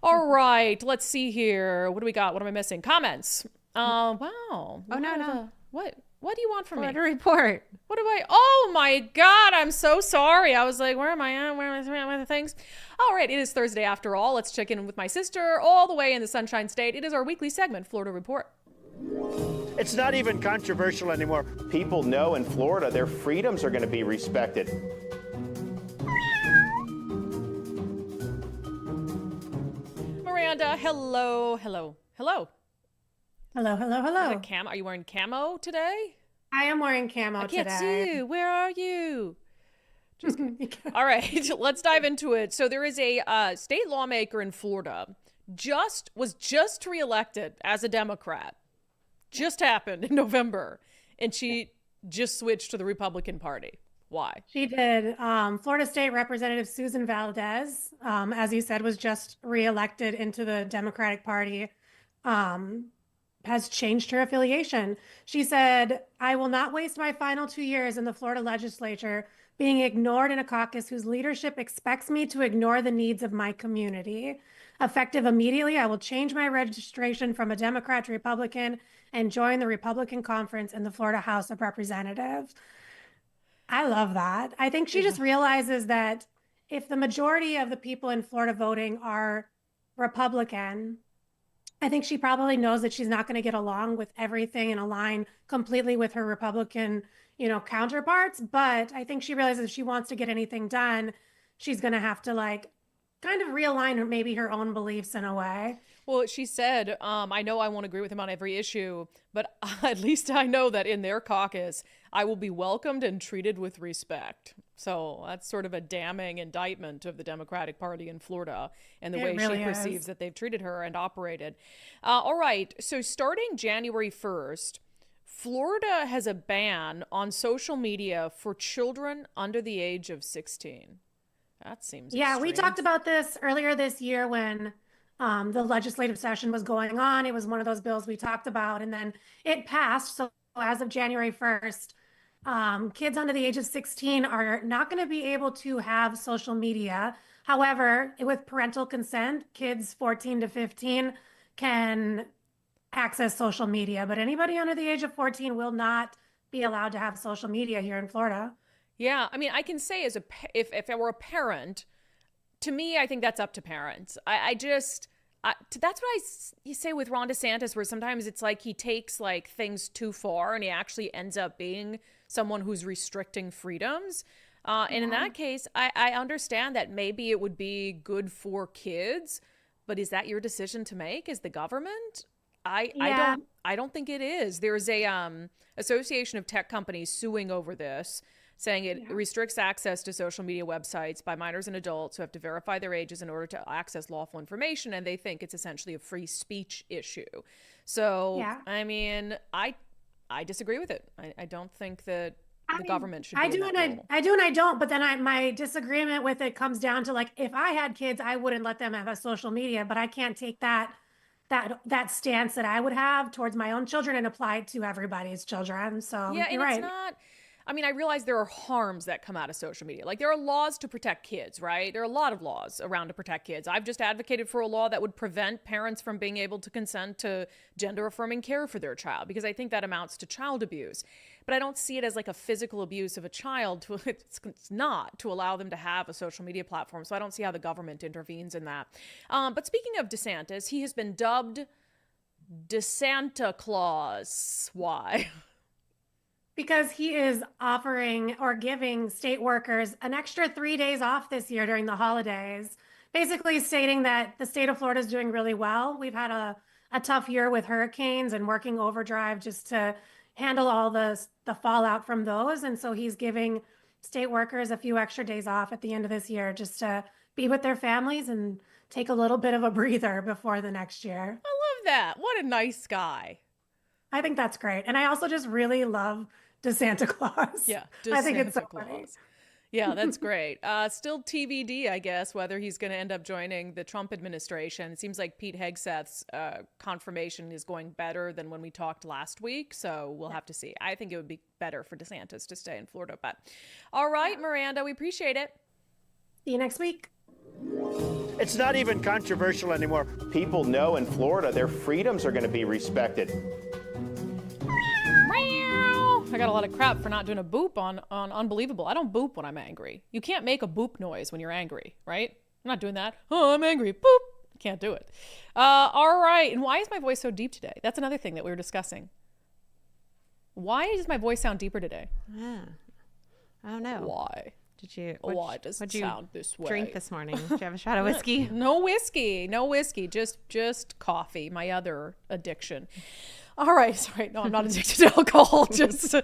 All right. Let's see here. What do we got? What am I missing? Comments. Wow. Oh, no. What do you want from me? To report. What do I? Oh my God, I'm so sorry. I was like, where am I at? Where am I the things? All right, it is Thursday after all. Let's check in with my sister all the way in the Sunshine State. It is our weekly segment, Florida Report. It's not even controversial anymore. People know in Florida their freedoms are going to be respected. Miranda, hello. Are you wearing camo today? I am wearing camo today. I can't see you. Where are you? Just kidding. All right, let's dive into it. So there is a state lawmaker in Florida was just reelected as a Democrat. Just happened in November, and she just switched to the Republican Party. Why? She did. Florida State Representative Susan Valdez, as you said, was just reelected into the Democratic Party. Has changed her affiliation. She said, "I will not waste my final 2 years in the Florida legislature being ignored in a caucus whose leadership expects me to ignore the needs of my community. Effective immediately, I will change my registration from a Democrat to Republican and join the Republican conference in the Florida House of Representatives." I love that. I think she just realizes that if the majority of the people in Florida voting are Republican, I think she probably knows that she's not going to get along with everything and align completely with her Republican, counterparts. But I think she realizes if she wants to get anything done, she's going to have to kind of realign maybe her own beliefs in a way. Well, she said, I know I won't agree with him on every issue, but at least I know that in their caucus, I will be welcomed and treated with respect. So that's sort of a damning indictment of the Democratic Party in Florida and the way she perceives that they've treated her and operated. All right. So starting January 1st, Florida has a ban on social media for children under the age of 16. That seems extreme. We talked about this earlier this year when the legislative session was going on. It was one of those bills we talked about, and then it passed. So as of January 1st, kids under the age of 16 are not going to be able to have social media. However, with parental consent, kids 14 to 15 can access social media, but anybody under the age of 14 will not be allowed to have social media here in Florida. Yeah, I mean, I can say if I were a parent, to me, I think that's up to parents. That's what you say with Ron DeSantis, where sometimes it's like he takes things too far and he actually ends up being someone who's restricting freedoms. And in that case, I understand that maybe it would be good for kids, but is that your decision to make as the government? I don't think it is. There's a Association of Tech Companies suing over this, saying it restricts access to social media websites by minors and adults who have to verify their ages in order to access lawful information, and they think it's essentially a free speech issue. So, I mean, I disagree with it. I don't think that the government should. I do and I don't. But then my disagreement with it comes down to if I had kids, I wouldn't let them have a social media, but I can't take that stance that I would have towards my own children and apply it to everybody's children. So you're right. It's not. I mean, I realize there are harms that come out of social media. There are laws to protect kids, right? There are a lot of laws around to protect kids. I've just advocated for a law that would prevent parents from being able to consent to gender-affirming care for their child, because I think that amounts to child abuse. But I don't see it as a physical abuse of a child. It's not to allow them to have a social media platform. So I don't see how the government intervenes in that. But speaking of DeSantis, he has been dubbed DeSanta Claus. Why? Because he is offering or giving state workers an extra 3 days off this year during the holidays, basically stating that the state of Florida is doing really well. We've had a tough year with hurricanes and working overdrive just to, handle all the fallout from those. And so he's giving state workers a few extra days off at the end of this year just to be with their families and take a little bit of a breather before the next year. I love that. What a nice guy. I think that's great. And I also just really love DeSanta Claus. Yeah, I think it's so funny. Yeah, that's great. Still TBD, I guess, whether he's going to end up joining the Trump administration. It seems like Pete Hegseth's confirmation is going better than when we talked last week. So we'll have to see. I think it would be better for DeSantis to stay in Florida. But all right, Miranda, we appreciate it. See you next week. It's not even controversial anymore. People know in Florida their freedoms are going to be respected. I got a lot of crap for not doing a boop on Unbelievable. I don't boop when I'm angry. You can't make a boop noise when you're angry, right? I'm not doing that. Oh, I'm angry. Boop. Can't do it. All right. And why is my voice so deep today? That's another thing that we were discussing. Why does my voice sound deeper today? Yeah. I don't know. Why? Why does it sound this way? Drink this morning? Did you have a shot of whiskey? No whiskey. Just coffee. My other addiction. All right. Sorry. No, I'm not addicted to alcohol. Just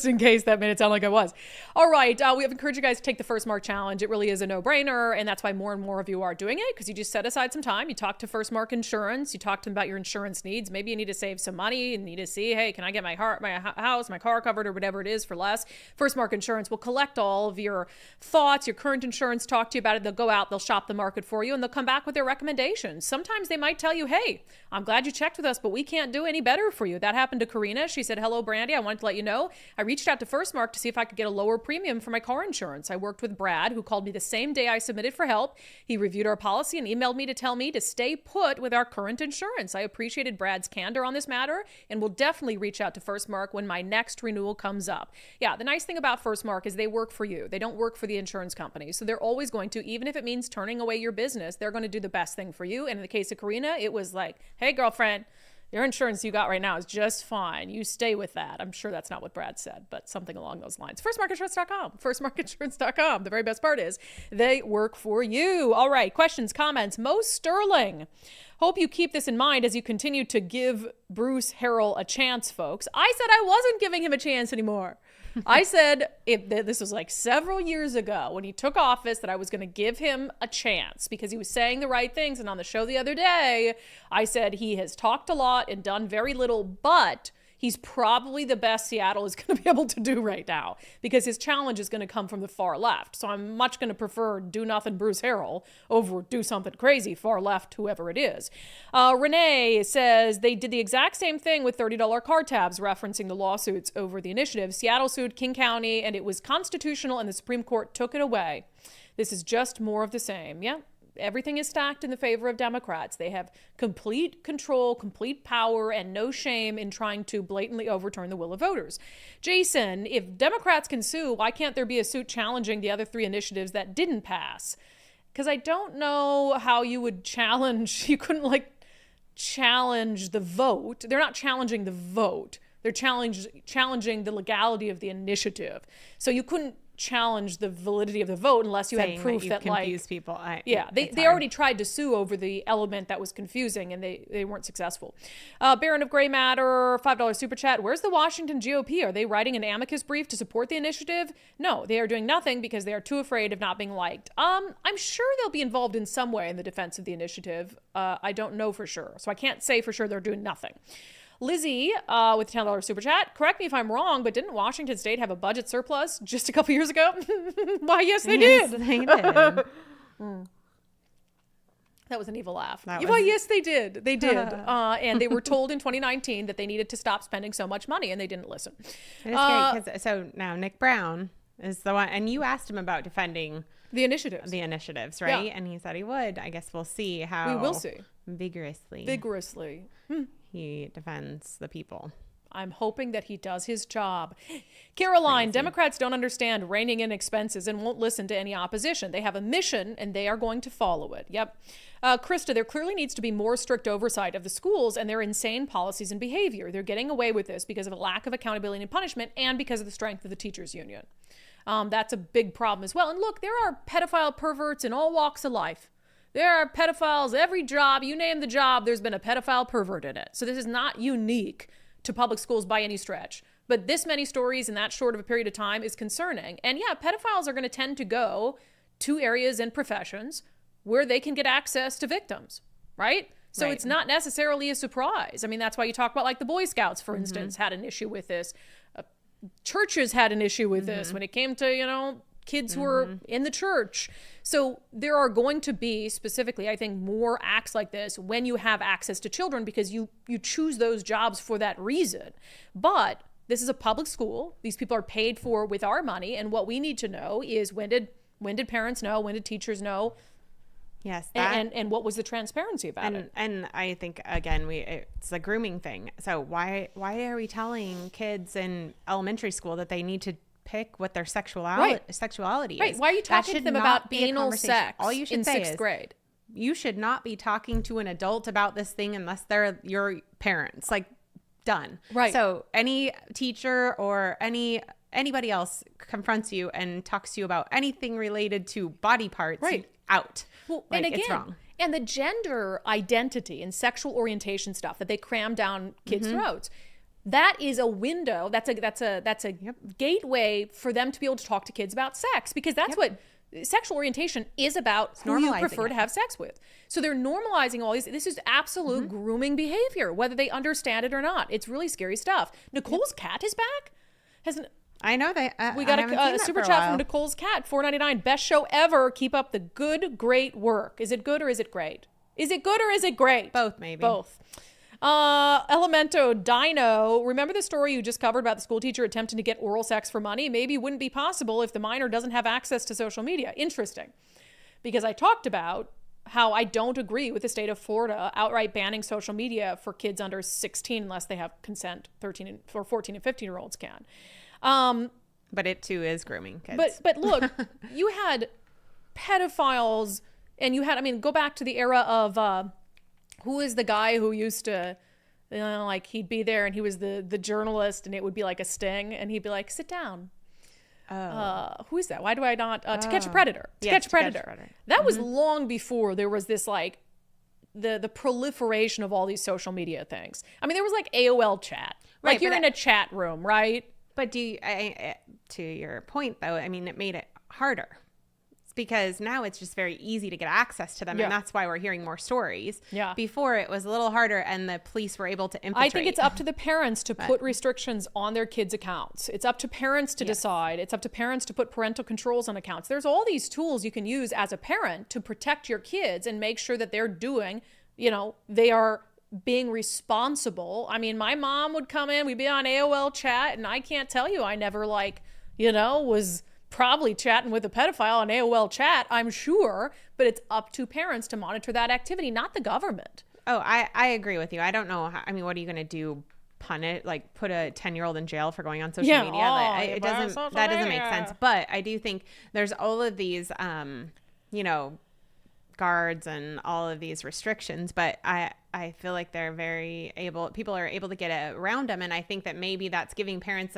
in case that made it sound like I was. All right. We have encouraged you guys to take the First Mark Challenge. It really is a no-brainer. And that's why more and more of you are doing it, because you just set aside some time. You talk to First Mark Insurance. You talk to them about your insurance needs. Maybe you need to save some money and need to see, hey, can I get my house, my car covered or whatever it is for less? First Mark Insurance will collect all of your thoughts, your current insurance, talk to you about it. They'll go out, they'll shop the market for you, and they'll come back with their recommendations. Sometimes they might tell you, hey, I'm glad you checked with us, but we can't do any better for you. That happened to Karina. She said, hello, Brandi. I wanted to let you know I reached out to First Mark to see if I could get a lower premium for my car insurance. I worked with Brad, who called me the same day I submitted for help. He reviewed our policy and emailed me to tell me to stay put with our current insurance. I appreciated Brad's candor on this matter and will definitely reach out to First Mark when my next renewal comes up. Yeah, the nice thing about First Mark is they work for you. They don't work for the insurance company. So they're always going to, even if it means turning away your business, they're going to do the best thing for you. And in the case of Karina, it was like, hey, girlfriend, your insurance you got right now is just fine. You stay with that. I'm sure that's not what Brad said, but something along those lines. FirstMarkInsurance.com. FirstMarkInsurance.com. The very best part is they work for you. All right. Questions, comments. Mo Sterling. Hope you keep this in mind as you continue to give Bruce Harrell a chance, folks. I said I wasn't giving him a chance anymore. I said, this was like several years ago when he took office, that I was going to give him a chance because he was saying the right things. And on the show the other day, I said he has talked a lot and done very little, but he's probably the best Seattle is going to be able to do right now because his challenge is going to come from the far left. So I'm much going to prefer do nothing Bruce Harrell over do something crazy far left, whoever it is. Renee says they did the exact same thing with $30 car tabs, referencing the lawsuits over the initiative. Seattle sued King County and it was constitutional and the Supreme Court took it away. This is just more of the same. Yeah. Everything is stacked in the favor of Democrats. They have complete control, complete power, and no shame in trying to blatantly overturn the will of voters. Jason, if Democrats can sue, why can't there be a suit challenging the other three initiatives that didn't pass? Because I don't know how you would challenge, you couldn't challenge the vote. They're not challenging the vote. They're challenging the legality of the initiative. So you couldn't challenge the validity of the vote unless you had proof that confuse people. They already tried to sue over the element that was confusing and they weren't successful. Baron of Gray Matter, $5 super chat. Where's the Washington GOP? Are they writing an amicus brief to support the initiative? No, they are doing nothing because they are too afraid of not being liked. I'm sure they'll be involved in some way in the defense of the initiative. I don't know for sure. So I can't say for sure they're doing nothing. Lizzie with $10 super chat. Correct me if I'm wrong, but didn't Washington State have a budget surplus just a couple years ago? Why, yes, they did. They did. That was an evil laugh. Why, yes, they did. They did. And they were told in 2019 that they needed to stop spending so much money, and they didn't listen. It is great. So now Nick Brown is the one, and you asked him about defending the initiatives, right? Yeah. And he said he would. I guess we'll see how. We will see. Vigorously. He defends the people. I'm hoping that he does his job. Caroline, Democrats don't understand reining in expenses and won't listen to any opposition. They have a mission and they are going to follow it. Yep. Krista, there clearly needs to be more strict oversight of the schools and their insane policies and behavior. They're getting away with this because of a lack of accountability and punishment and because of the strength of the teachers union. That's a big problem as well. And look, there are pedophile perverts in all walks of life. There are pedophiles, every job, you name the job, there's been a pedophile pervert in it. So this is not unique to public schools by any stretch. But this many stories in that short of a period of time is concerning. And yeah, pedophiles are going to tend to go to areas and professions where they can get access to victims, right? So it's not necessarily a surprise. I mean, that's why you talk about like the Boy Scouts, for instance, had an issue with this. Churches had an issue with this when it came to, you know, kids who are in the church. So there are going to be specifically, I think, more acts like this when you have access to children, because you choose those jobs for that reason. But this is a public school. These people are paid for with our money. And what we need to know is when did parents know? When did teachers know? Yes. And what was the transparency about it? And I think, again, it's a grooming thing. So why are we telling kids in elementary school that they need to pick what their sexuality is? Right. Why are you talking to them about anal sex All you should in say sixth is, grade? You should not be talking to an adult about this thing unless they're your parents. Like, done. Right. So any teacher or anybody else confronts you and talks to you about anything related to body parts, out. Well, like, and again, it's wrong. And the gender identity and sexual orientation stuff that they cram down kids' throats, that is a window. That's a gateway for them to be able to talk to kids about sex, because that's what sexual orientation is about. Who you prefer to have sex with. So they're normalizing all these. This is absolute grooming behavior, whether they understand it or not. It's really scary stuff. Nicole's cat is back. I know that. We got a super chat from Nicole's cat, $4.99. Best show ever. Keep up the good, great work. Is it good or is it great? Is it good or is it great? Both, maybe. Both. Elemento Dino, remember the story you just covered about the school teacher attempting to get oral sex for money? Maybe it wouldn't be possible if the minor doesn't have access to social media. Interesting. Because I talked about how I don't agree with the state of Florida outright banning social media for kids under 16 unless they have consent. 14 and 15-year-olds can. But it too is grooming kids. But look, you had pedophiles, and you had, I mean, go back to the era of who is the guy who used to, you know, like he'd be there and he was the journalist, and it would be like a sting, and he'd be like, sit down. Who is that? Why do I not? To Catch a Predator. To Catch a Predator. That was long before there was this like the proliferation of all these social media things. I mean, there was like AOL chat. Like Right, you're in a chat room, right? But to your point, though, I mean, it made it harder. It's because now it's just very easy to get access to them, and that's why we're hearing more stories. Yeah. Before, it was a little harder, and the police were able to infiltrate. I think it's up to the parents to put restrictions on their kids' accounts. It's up to parents to decide. It's up to parents to put parental controls on accounts. There's all these tools you can use as a parent to protect your kids and make sure that they're doing, you know, they are being responsible. I mean, my mom would come in, we'd be on AOL chat, and I can't tell you I never was probably chatting with a pedophile on AOL chat, I'm sure, but it's up to parents to monitor that activity, not the government. Oh, I agree with you. I don't know. I mean, what are you going to do? Put a 10-year-old in jail for going on social media? That doesn't make sense. But I do think there's all of these, guards and all of these restrictions, but I feel like people are able to get around them. And I think that maybe that's giving parents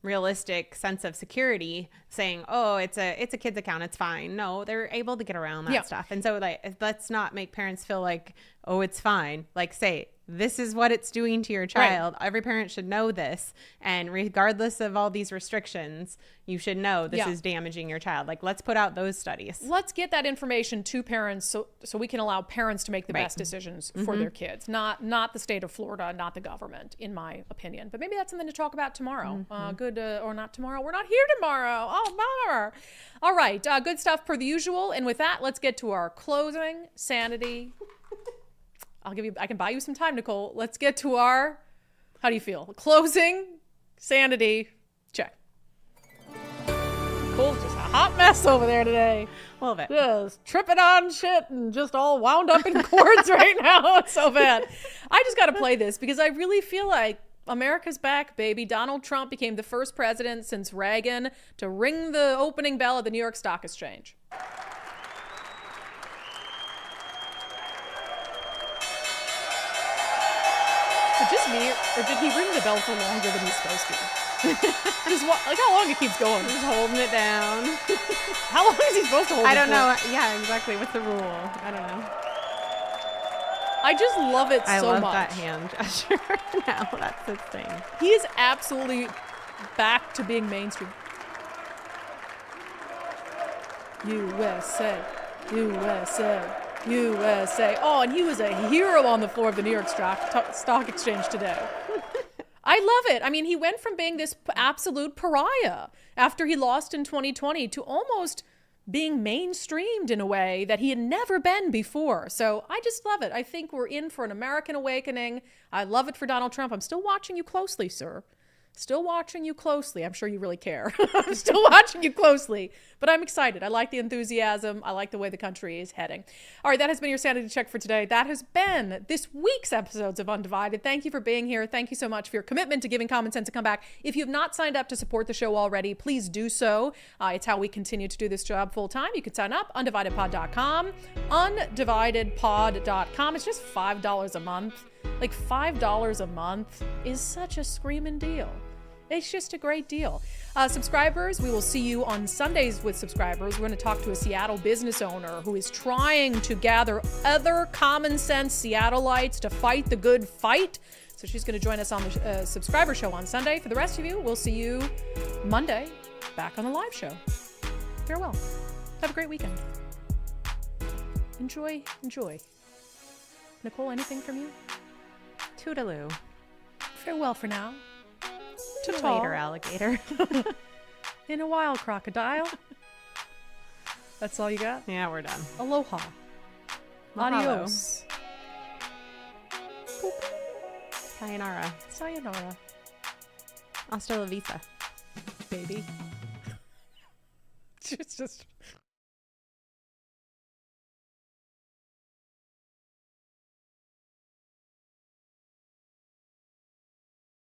unrealistic sense of security, saying, oh, it's a kid's account, it's fine. No, they're able to get around that stuff. And so let's not make parents feel like, oh, it's fine. Like, say, this is what it's doing to your child. Right. Every parent should know this. And regardless of all these restrictions, you should know this is damaging your child. Like, let's put out those studies. Let's get that information to parents so we can allow parents to make the best decisions for their kids. Not the state of Florida, not the government, in my opinion. But maybe that's something to talk about tomorrow. Or not tomorrow. We're not here tomorrow. Oh, bummer. All right. Good stuff per the usual. And with that, let's get to our closing sanity. I can buy you some time, Nicole. Let's get to our, how do you feel? Closing sanity check. Nicole's just a hot mess over there today. A little bit. Just tripping on shit and just all wound up in cords right now. It's so bad. I just got to play this because I really feel like America's back, baby. Donald Trump became the first president since Reagan to ring the opening bell at the New York Stock Exchange. Just me, or did he ring the bell for longer than he's supposed to? Just like how long it keeps going. Just holding it down. How long is he supposed to hold it? I don't know. Yeah, exactly. What's the rule? I don't know. I just love it I so love much. that hand gesture. Now that's his thing. He is absolutely back to being mainstream. USA, USA, USA. Oh, and he was a hero on the floor of the New York Stock Exchange today. I love it. I mean, he went from being this absolute pariah after he lost in 2020 to almost being mainstreamed in a way that he had never been before. So I just love it. I think we're in for an American awakening. I love it for Donald Trump. I'm still watching you closely, sir. Still watching you closely. I'm sure you really care. I'm still watching you closely, but I'm excited. I like the enthusiasm. I like the way the country is heading. All right, that has been your sanity check for today. That has been this week's episodes of Undivided. Thank you for being here. Thank you so much for your commitment to giving Common Sense a comeback. If you have not signed up to support the show already, please do so. It's how we continue to do this job full time. You can sign up, undividedpod.com, undividedpod.com. It's just $5 a month. Like $5 a month is such a screaming deal. It's just a great deal. Subscribers, we will see you on Sundays with subscribers. We're going to talk to a Seattle business owner who is trying to gather other common sense Seattleites to fight the good fight. So she's going to join us on the subscriber show on Sunday. For the rest of you, we'll see you Monday back on the live show. Farewell. Have a great weekend. Enjoy. Nicole, anything from you? Toodaloo. Farewell for now. Later, alligator. In a while, crocodile. That's all you got? Yeah, we're done. Aloha. Mahalo. Adios. Boop. Sayonara. Sayonara. Hasta la vista. Baby. It's just...